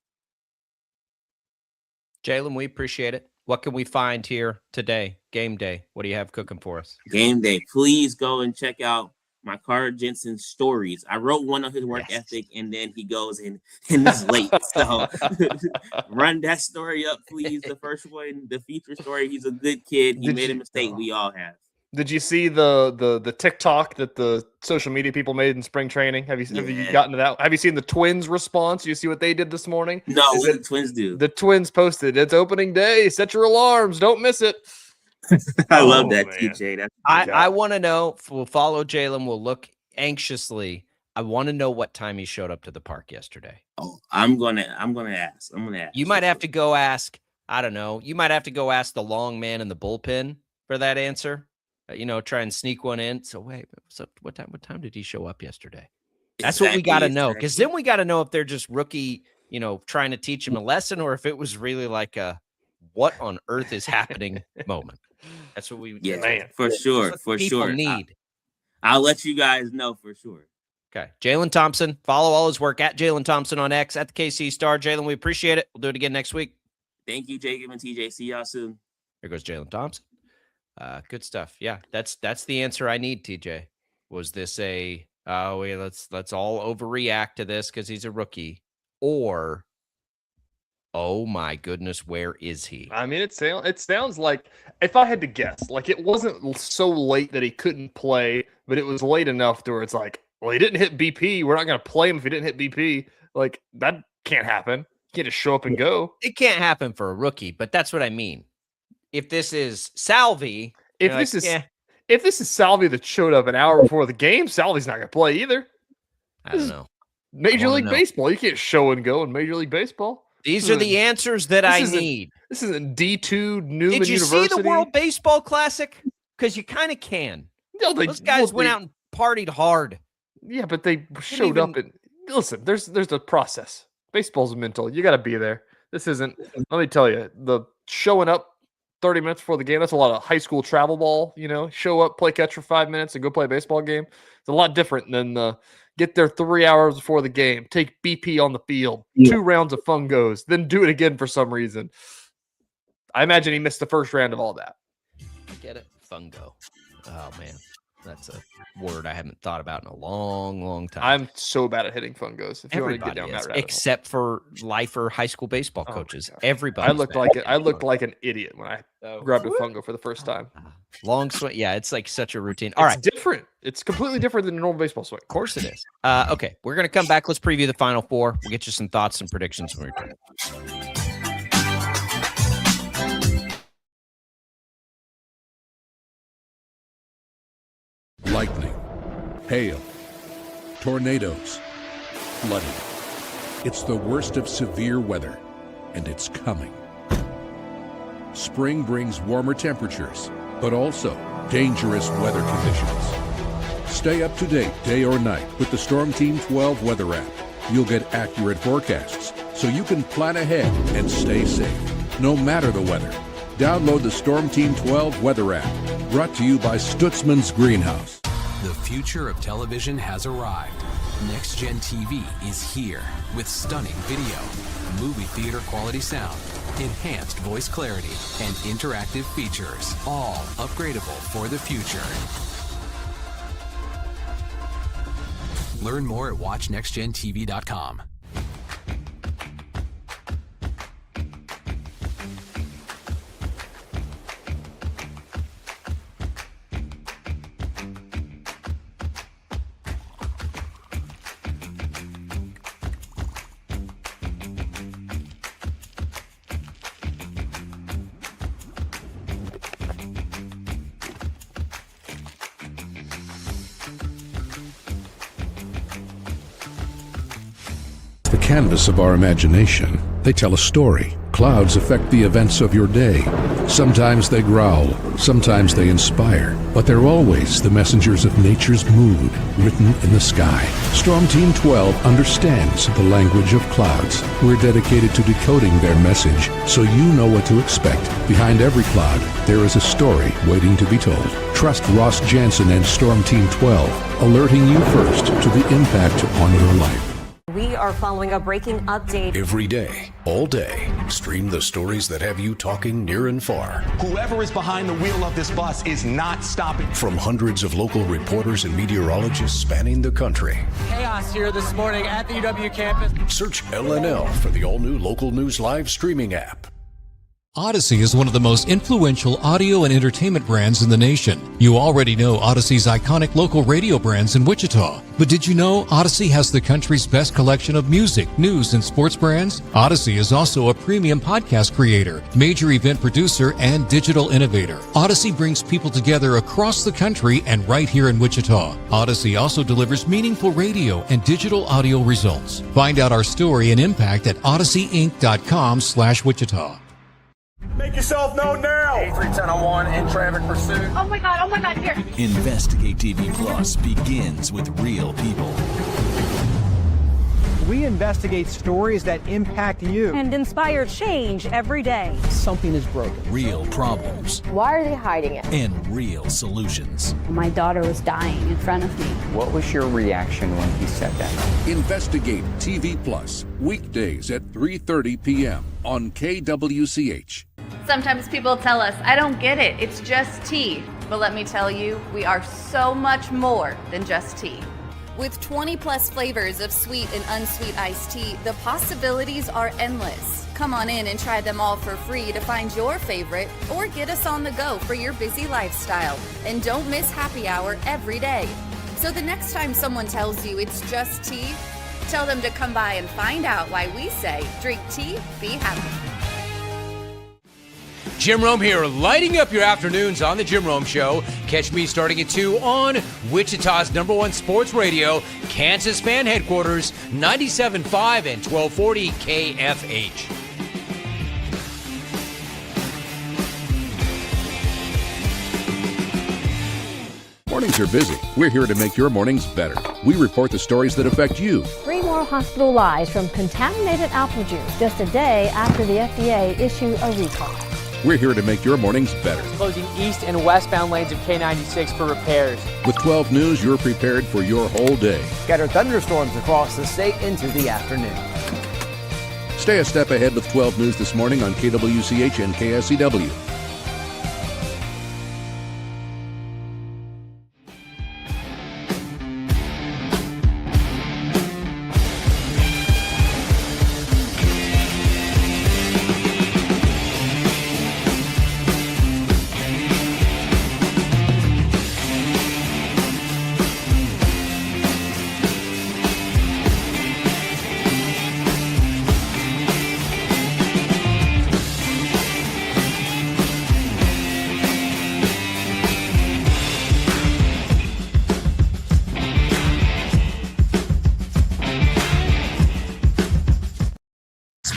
Jaylon, we appreciate it. What can we find here today? Game day. What do you have cooking for us? Game day. Please go and check out my Carter Jensen stories. I wrote one on his work ethic, and then he goes and is late. So run that story up, please. The first one, the feature story. He's a good kid. He made a mistake. We all have. Did you see the TikTok that the social media people made in spring training? Have you gotten to that? Have you seen the Twins' response? You see what they did this morning? No, what did the Twins do? The Twins posted, "It's opening day. Set your alarms. Don't miss it." I love that, TJ. I want to know. We'll follow Jaylon. We'll look anxiously. I want to know what time he showed up to the park yesterday. Oh, I'm gonna ask. You might have to go ask. I don't know. You might have to go ask the long man in the bullpen for that answer. Try and sneak one in. So wait, what time did he show up yesterday? That's what we got to know, because then we got to know if they're just rookie, trying to teach him a lesson, or if it was really like a what on earth is happening moment. That's what we for sure. Need. I'll let you guys know for sure. Okay. Jaylon Thompson. Follow all his work at Jaylon Thompson on X, at the KC Star. Jaylon, we appreciate it. We'll do it again next week. Thank you, Jacob and TJ. See y'all soon. Here goes Jaylon Thompson. Good stuff. Yeah, that's the answer I need, TJ. Was this let's all overreact to this because he's a rookie, or oh my goodness, where is he? I mean, it sounds like, if I had to guess, like it wasn't so late that he couldn't play, but it was late enough to where it's like, well, he didn't hit BP. We're not going to play him if he didn't hit BP. Like, that can't happen. You can't just show up and go. It can't happen for a rookie, but that's what I mean. If this is Salvi, if this is Salvi that showed up an hour before the game, Salvi's not going to play either. I don't know. Major League Baseball. You can't show and go in Major League Baseball. These are the answers that I need. This isn't D2 Newman University. Did you see the World Baseball Classic? Because you kind of can. No, those guys went out and partied hard. Yeah, but they showed up and listen. There's a process. Baseball's mental. You got to be there. This isn't. Let me tell you, the showing up 30 minutes before the game, that's a lot of high school travel ball. Show up, play catch for 5 minutes, and go play a baseball game. It's a lot different than get there 3 hours before the game, take BP on the field, 2 rounds of fungos, then do it again for some reason. I imagine he missed the first round of all that. Get it? Fungo. Oh, man. That's a word I haven't thought about in a long, long time. I'm so bad at hitting fungos. If you want to get down that rabbit hole. Except for lifer high school baseball coaches. Everybody. I looked like an idiot when I grabbed a fungo for the first time. Long swing. Yeah, it's like such a routine. All right. It's different. It's completely different than a normal baseball swing. Of course it is. Okay, we're going to come back. Let's preview the Final Four. We'll get you some thoughts and predictions when we return. Lightning, hail, tornadoes, flooding. It's the worst of severe weather, and it's coming. Spring brings warmer temperatures, but also dangerous weather conditions. Stay up to date day or night with the Storm Team 12 weather app. You'll get accurate forecasts, so you can plan ahead and stay safe, no matter the weather. Download the Storm Team 12 weather app, brought to you by Stutzman's Greenhouse. The future of television has arrived. Next Gen TV is here with stunning video, movie theater quality sound, enhanced voice clarity, and interactive features, all upgradable for the future. Learn more at watchnextgentv.com. canvas of our imagination. They tell a story. Clouds affect the events of your day. Sometimes they growl, sometimes they inspire, but they're always the messengers of nature's mood written in the sky. Storm Team 12 understands the language of clouds. We're dedicated to decoding their message so you know what to expect. Behind every cloud, there is a story waiting to be told. Trust Ross Jansen and Storm Team 12, alerting you first to the impact on your life. We are following a breaking update. Every day, all day, stream the stories that have you talking near and far. Whoever is behind the wheel of this bus is not stopping. From hundreds of local reporters and meteorologists spanning the country. Chaos here this morning at the UW campus. Search LNL for the all-new Local News Live streaming app. Odyssey is one of the most influential audio and entertainment brands in the nation. You already know Odyssey's iconic local radio brands in Wichita. But did you know Odyssey has the country's best collection of music, news, and sports brands? Odyssey is also a premium podcast creator, major event producer, and digital innovator. Odyssey brings people together across the country and right here in Wichita. Odyssey also delivers meaningful radio and digital audio results. Find out our story and impact at odysseyinc.com/Wichita. Make yourself known now. 31001 in traffic pursuit. Oh my God, here. Investigate TV Plus begins with real people. We investigate stories that impact you. And inspire change every day. Something is broken. Real problems Why are they hiding it? and real solutions. My daughter was dying in front of me. What was your reaction when he said that? Investigate TV Plus, weekdays at 3:30 p.m. on KWCH. Sometimes people tell us, I don't get it, it's just tea. But let me tell you, we are so much more than just tea. With 20 plus flavors of sweet and unsweet iced tea, the possibilities are endless. Come on in and try them all for free to find your favorite or get us on the go for your busy lifestyle. And don't miss happy hour every day. So the next time someone tells you it's just tea, tell them to come by and find out why we say drink tea, be happy. Jim Rome here, lighting up your afternoons on The Jim Rome Show. Catch me starting at 2 on Wichita's #1 sports radio, Kansas fan headquarters, 97.5 and 1240 KFH. Mornings are busy. We're here to make your mornings better. We report the stories that affect you. 3 more hospital lies from contaminated apple juice just a day after the FDA issued a recall. We're here to make your mornings better. Closing east and westbound lanes of K96 for repairs. With 12 News, you're prepared for your whole day. Scattered thunderstorms across the state into the afternoon. Stay a step ahead with 12 News this morning on KWCH and KSCW.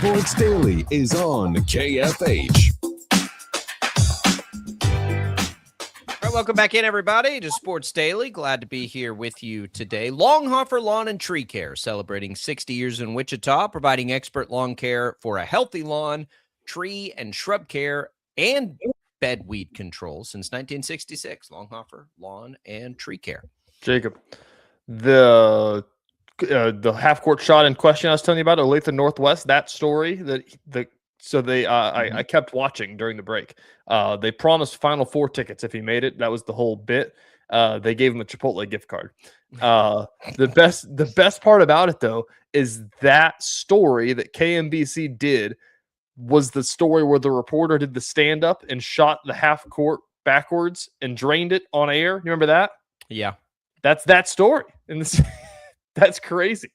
Sports Daily is on KFH. All right, welcome back in, everybody, to Sports Daily. Glad to be here with you today. Longhofer Lawn and Tree Care, celebrating 60 years in Wichita, providing expert lawn care for a healthy lawn, tree and shrub care, and bed weed control since 1966. Longhofer Lawn and Tree Care. Jacob, the half-court shot in question I was telling you about, Olathe Northwest, that story, I kept watching during the break. They promised Final Four tickets if he made it. That was the whole bit. They gave him a Chipotle gift card. The best part about it, though, is that story that KMBC did was the story where the reporter did the stand-up and shot the half-court backwards and drained it on air. You remember that? Yeah. That's that story. And this... That's crazy.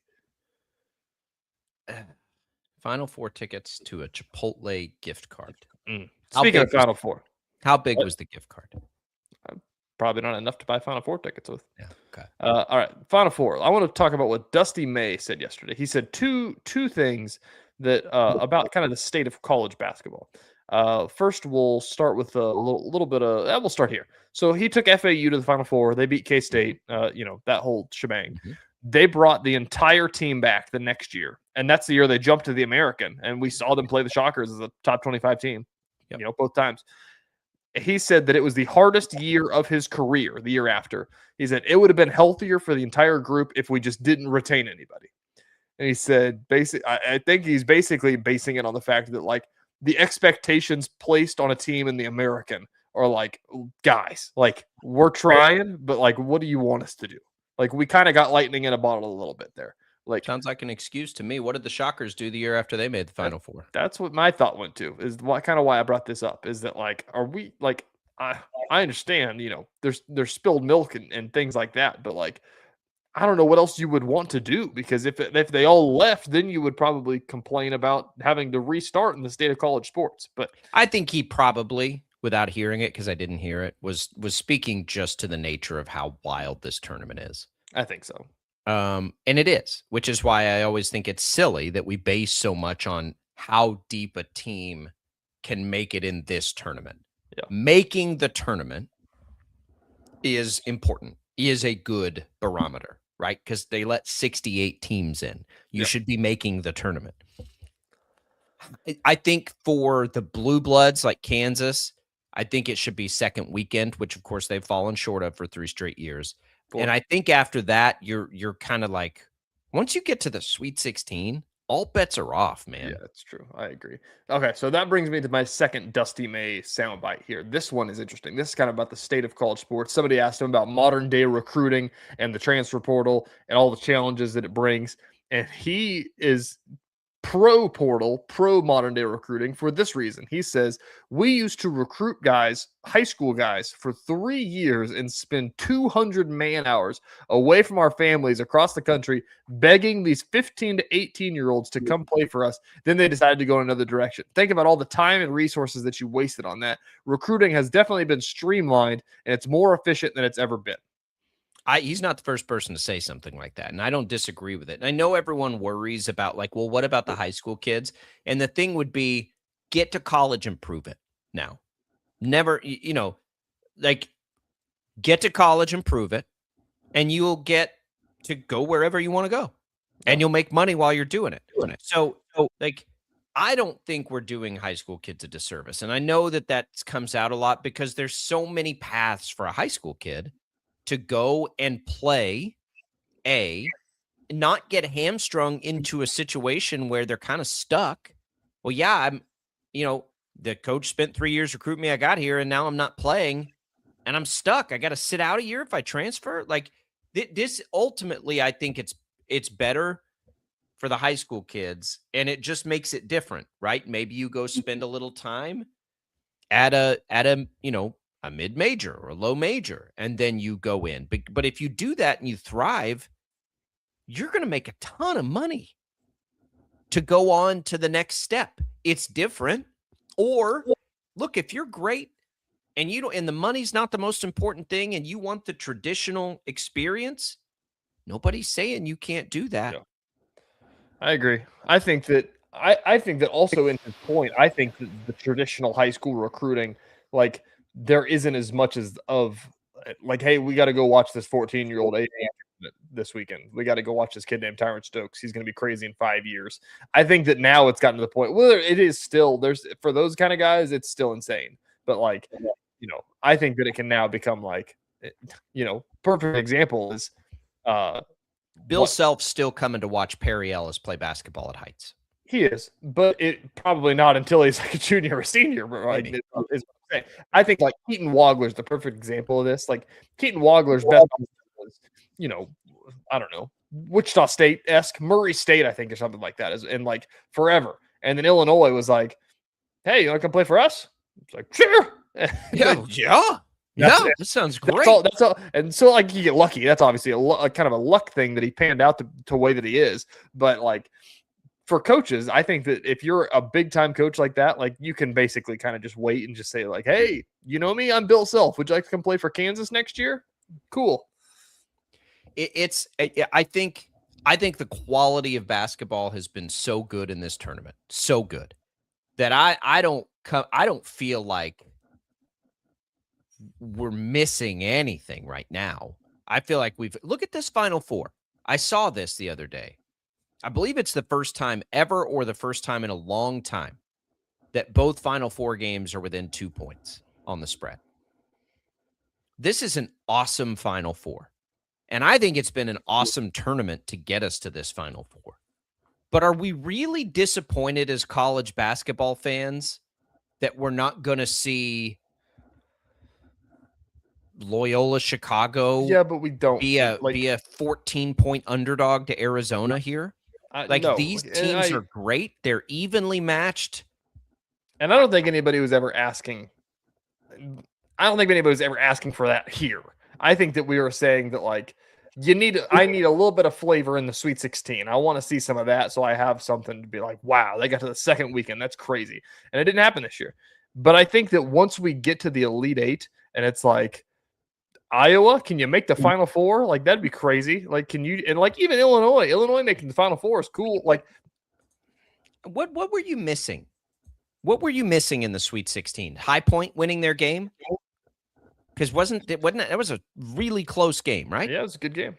Final Four tickets to a Chipotle gift card. Speaking of Final Four. How big was the gift card? Probably not enough to buy Final Four tickets with. Yeah. Okay. All right, Final Four. I want to talk about what Dusty May said yesterday. He said two things that about kind of the state of college basketball. First, we'll start with a little bit of. We'll start here. So he took FAU to the Final Four. They beat K-State. That whole shebang. Mm-hmm. They brought the entire team back the next year, and that's the year they jumped to the American. And we saw them play the Shockers as a top 25 team. Yep. Both times. He said that it was the hardest year of his career. The year after, he said it would have been healthier for the entire group if we just didn't retain anybody. And he said, I think he's basically basing it on the fact that like the expectations placed on a team in the American are like, guys, like we're trying, but like, what do you want us to do? Like we kind of got lightning in a bottle a little bit there. Like sounds like an excuse to me. What did the Shockers do the year after they made the Final Four? That's what my thought went to. Is kind of why I brought this up. Is that like, are we like? I understand, there's spilled milk and things like that, but like, I don't know what else you would want to do, because if they all left, then you would probably complain about having to restart in the state of college sports. But I think he probably, without hearing it, because I didn't hear it, was speaking just to the nature of how wild this tournament is. I think so. And it is, which is why I always think it's silly that we base so much on how deep a team can make it in this tournament. Yeah. Making the tournament is important, is a good barometer, right? Because they let 68 teams in. You should be making the tournament. I think for the blue bloods like Kansas, I think it should be second weekend, which of course they've fallen short of for 3 straight years. And I think after that, you're kind of like, once you get to the Sweet 16, all bets are off, man. Yeah, that's true. I agree. Okay, so that brings me to my second Dusty May soundbite here. This one is interesting. This is kind of about the state of college sports. Somebody asked him about modern day recruiting and the transfer portal and all the challenges that it brings. And he is pro portal, pro modern day recruiting for this reason. He says, we used to recruit guys, high school guys, for 3 years and spend 200 man hours away from our families across the country, begging these 15 to 18-year-olds to come play for us. Then they decided to go in another direction. Think about all the time and resources that you wasted on that. Recruiting has definitely been streamlined, and it's more efficient than it's ever been. He's not the first person to say something like that, and I don't disagree with it. And I know everyone worries about like, well, what about the high school kids? And the thing would be, get to college and prove it now. Never, like get to college and prove it, and you'll get to go wherever you want to go, and you'll make money while you're doing it. So like, I don't think we're doing high school kids a disservice. And I know that comes out a lot because there's so many paths for a high school kid to go and play, not get hamstrung into a situation where they're kind of stuck. Well, yeah, the coach spent 3 years recruiting me. I got here and now I'm not playing and I'm stuck. I got to sit out a year if I transfer. Like this ultimately, I think it's better for the high school kids, and it just makes it different, right? Maybe you go spend a little time at a mid-major or a low major, and then you go in. But if you do that and you thrive, you're going to make a ton of money to go on to the next step. It's different. Or look, if you're great and and the money's not the most important thing and you want the traditional experience, nobody's saying you can't do that. Yeah. I agree. I think that also in his point, I think that the traditional high school recruiting, like, there isn't as much as of like, hey, we got to go watch this 14-year-old this weekend. We got to go watch this kid named Tyron Stokes. He's going to be crazy in 5 years. I think that now it's gotten to the point where it is still, for those kind of guys, it's still insane. But like, I think that it can now become like, perfect example is Bill Self's still coming to watch Perry Ellis play basketball at Heights. He is, but it probably not until he's like a junior or senior. Right? I think like Keaton Wagler's the perfect example of this. Like Keaton Wagler's best was, I don't know, Wichita State-esque, Murray State, I think, or something like that, and like forever. And then Illinois was like, "Hey, you want to come play for us?" It's like, sure. Yeah, that sounds great. That's all. And so, like, you get lucky. That's obviously a kind of a luck thing that he panned out to the way that he is. But like, for coaches, I think that if you're a big time coach like that, like, you can basically kind of just wait and just say like, "Hey, you know me? I'm Bill Self. Would you like to come play for Kansas next year?" Cool. I think the quality of basketball has been so good in this tournament, so good that I don't feel like we're missing anything right now. I feel like look at this Final Four. I saw this the other day. I believe it's the first time ever or the first time in a long time that both Final Four games are within 2 points on the spread. This is an awesome Final Four. And I think it's been an awesome tournament to get us to this Final Four. But are we really disappointed as college basketball fans that we're not going to see Loyola Chicago but we don't be a 14-point underdog to Arizona here? No. These teams are great. They're evenly matched. And I don't think anybody was ever asking. I don't think anybody was ever asking for that here. I think that we were saying that I need a little bit of flavor in the Sweet 16. I want to see some of that, so I have something to be like, wow, they got to the second weekend. That's crazy. And it didn't happen this year. But I think that once we get to the Elite Eight, and it's like, Iowa, can you make the Final Four? Like, that'd be crazy. Like, can you? And like, even Illinois making the Final Four is cool. Like, what were you missing? What were you missing in the Sweet 16? High Point winning their game? Because that was a really close game, right? Yeah, it was a good game.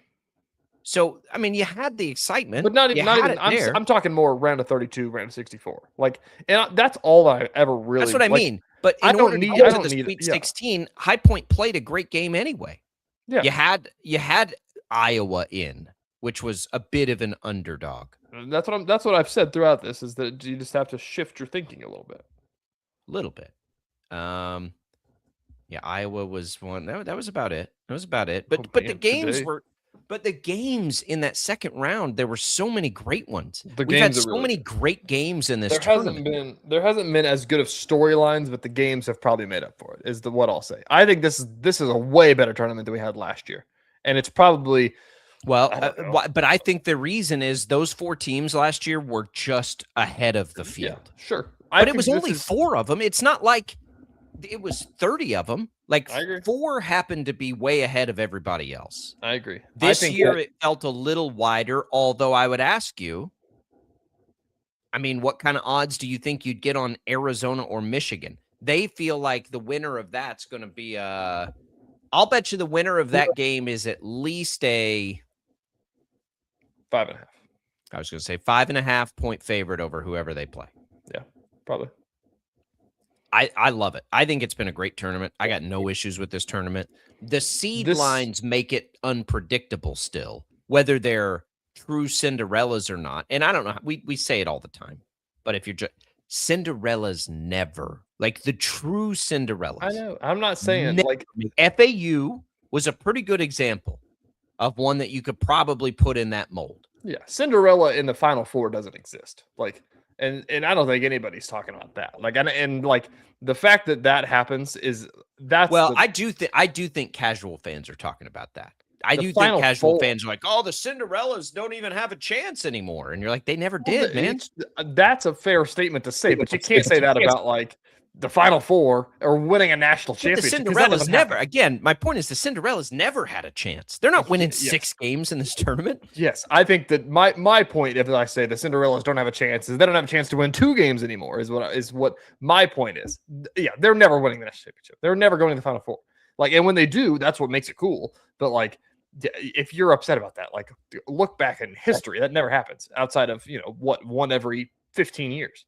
So, I mean, you had the excitement, but not even. I'm talking more round of 32, round of 64. Like, and that's all I ever really. That's what I mean. But in order to get to the Sweet 16, High Point played a great game anyway. Yeah, you had Iowa in, which was a bit of an underdog. That's what I've said throughout this is that you just have to shift your thinking a little bit. Yeah, Iowa was one. That was about it. That was about it. But the games were. But the games in that second round, there were so many great ones. We've had so many great games in this tournament. There hasn't been as good of storylines, but the games have probably made up for it. Is what I'll say. I think this is a way better tournament than we had last year, and it's probably. Well, but I think the reason is those 4 teams last year were just ahead of the field. Yeah, sure. But it was only 4 of them. It's not like it was 30 of them. Like 4 happened to be way ahead of everybody else. I agree. This year it felt a little wider, although I would ask you, I mean, what kind of odds do you think you'd get on Arizona or Michigan? They feel like the winner of that's going to be I'll bet you the winner of that game is at least a 5.5. I was going to say 5.5 point favorite over whoever they play. Yeah, probably. I love it. I think it's been a great tournament. I got no issues with this tournament. The seed lines make it unpredictable still, whether they're true Cinderellas or not. And I don't know. We say it all the time. But if you're just Cinderellas never, like the true Cinderellas. I know. I'm not saying like FAU was a pretty good example of one that you could probably put in that mold. Yeah. Cinderella in the Final Four doesn't exist. Like, and I don't think anybody's talking about that. Like, and like the fact that happens is that's I do think casual fans are talking about that. I do think casual fans are like, oh, the Cinderellas don't even have a chance anymore, and you're like, they never did, man. That's a fair statement to say, but you can't say that about like the Final Four or winning a national championship. The Cinderellas never. Again, my point is the Cinderellas never had a chance. They're not winning 6 games in this tournament. Yes, I think that my point, if I say the Cinderellas don't have a chance, is they don't have a chance to win 2 games anymore. Is what my point is. Yeah, they're never winning the national championship. They're never going to the Final Four. Like, and when they do, that's what makes it cool. But like, if you're upset about that, like, look back in history, that never happens outside of one every 15 years.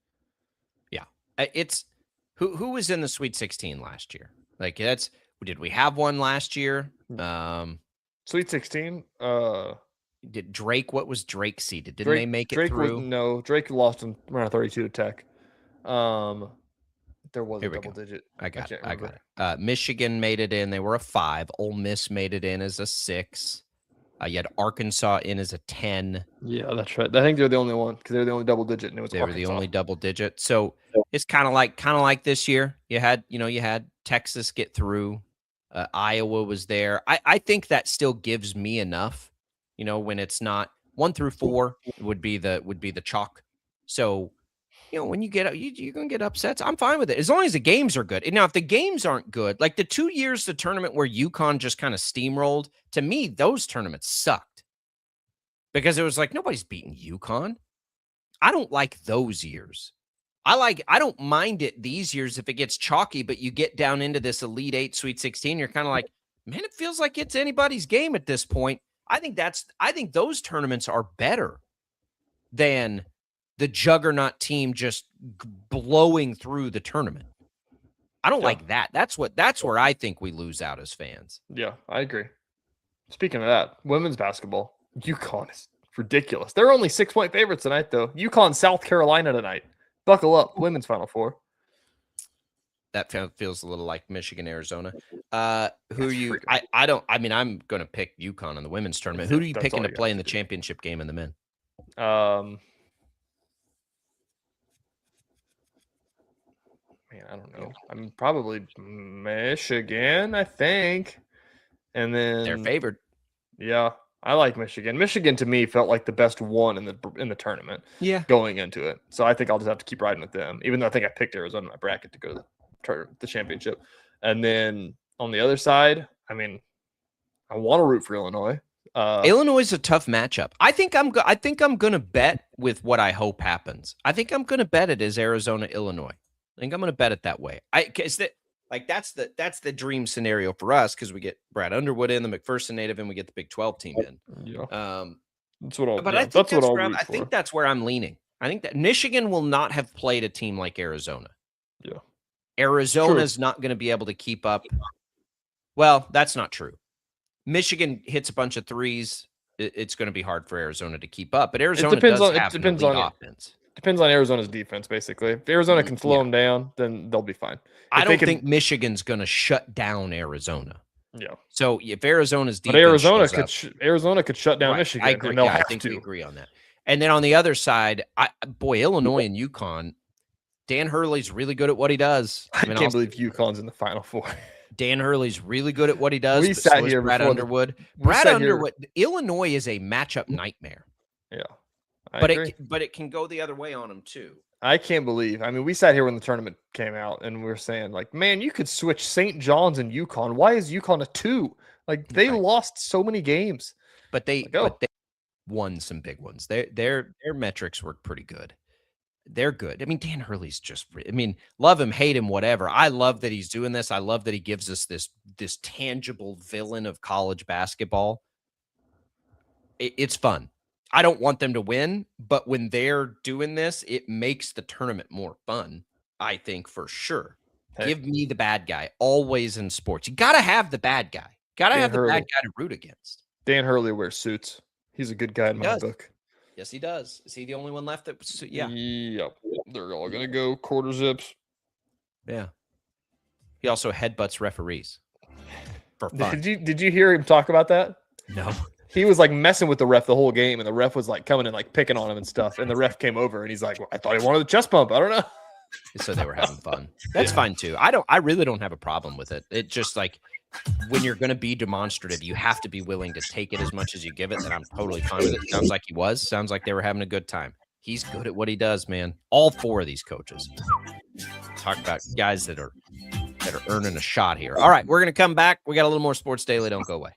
Yeah, it's. Who was in the Sweet 16 last year? Like, did we have one last year? Sweet 16. Did Drake? What was Drake seeded? Didn't they make it through? No, Drake lost in round 32 to Tech. There was a double digit. I got it. Michigan made it in. They were a 5. Ole Miss made it in as a 6. You had Arkansas in as a 10. Yeah, that's right. I think they're the only one because they're the only double digit, and it was they were the only double digit. So it's kind of like this year. You had Texas get through. Iowa was there. I think that still gives me enough. When it's not 1 through 4 would be the chalk. So when you get up, you're going to get upsets. I'm fine with it as long as the games are good. And now, if the games aren't good, like the 2 years the tournament where UConn just kind of steamrolled, to me, those tournaments sucked because it was like nobody's beating UConn. I don't like those years. I don't mind it these years if it gets chalky, but you get down into this Elite 8, Sweet 16, you're kind of like, man, it feels like it's anybody's game at this point. I think those tournaments are better than the juggernaut team just blowing through the tournament. I don't like that. That's where I think we lose out as fans. Yeah, I agree. Speaking of that, women's basketball, UConn is ridiculous. They're only 6-point favorites tonight, though. UConn, South Carolina tonight. Buckle up, women's Final Four. That feels a little like Michigan, Arizona. Who are you? I'm going to pick UConn in the women's tournament. Who are you picking to play in the championship game in the men? Man, I don't know. I'm probably Michigan, I think. And then they're favored. Yeah, I like Michigan. Michigan to me felt like the best one in the tournament. Yeah, going into it. So I think I'll just have to keep riding with them, even though I think I picked Arizona in my bracket to go to the championship. And then on the other side, I mean, I want to root for Illinois. Illinois is a tough matchup. I think I'm going to bet with what I hope happens. I think I'm going to bet it is Arizona, Illinois. I think I'm going to bet it that way. That's the dream scenario for us because we get Brad Underwood in, the McPherson native, and we get the Big 12 team in. Yeah. That's what I'll. But yeah, I think that's where I'm leaning. I think that Michigan will not have played a team like Arizona. Yeah. Arizona's not going to be able to keep up. Well, that's not true. Michigan hits a bunch of threes. It's going to be hard for Arizona to keep up. But Arizona depends on offense. Depends on Arizona's defense, basically. If Arizona can slow them down, then they'll be fine. I don't think Michigan's going to shut down Arizona. Yeah. So if Arizona's defense, but Arizona could shut down Michigan. I agree. I think we agree on that. And then on the other side, Illinois and UConn. Dan Hurley's really good at what he does. I can't believe UConn's in the Final Four. Dan Hurley's really good at what he does. We sat here Brad Underwood. Illinois is a matchup nightmare. Yeah. But it can go the other way on him too. I can't believe. I mean, we sat here when the tournament came out and we were saying, like, man, you could switch St. John's and UConn. Why is UConn a 2? Like, they lost so many games. But they won some big ones. Their metrics were pretty good. They're good. I mean, Dan Hurley's love him, hate him, whatever. I love that he's doing this. I love that he gives us this tangible villain of college basketball. It's fun. I don't want them to win, but when they're doing this, it makes the tournament more fun, I think, for sure. Hey. Give me the bad guy, always in sports. You got to have the bad guy. Got to have the bad guy to root against. Dan Hurley wears suits. He's a good guy in my book. Yes, he does. Is he the only one left that? Yeah. Yep. They're all going to go quarter zips. Yeah. He also headbutts referees for fun. Did you hear him talk about that? No. He was like messing with the ref the whole game, and the ref was like coming and like picking on him and stuff. And the ref came over and he's like, well, I thought he wanted a chest bump. I don't know. So they were having fun. That's fine too. I really don't have a problem with it. It just like when you're going to be demonstrative, you have to be willing to take it as much as you give it. And I'm totally fine with it. Sounds like he was. Sounds like they were having a good time. He's good at what he does, man. All 4 of these coaches. Talk about guys that are earning a shot here. All right, we're going to come back. We got a little more Sports Daily. Don't go away.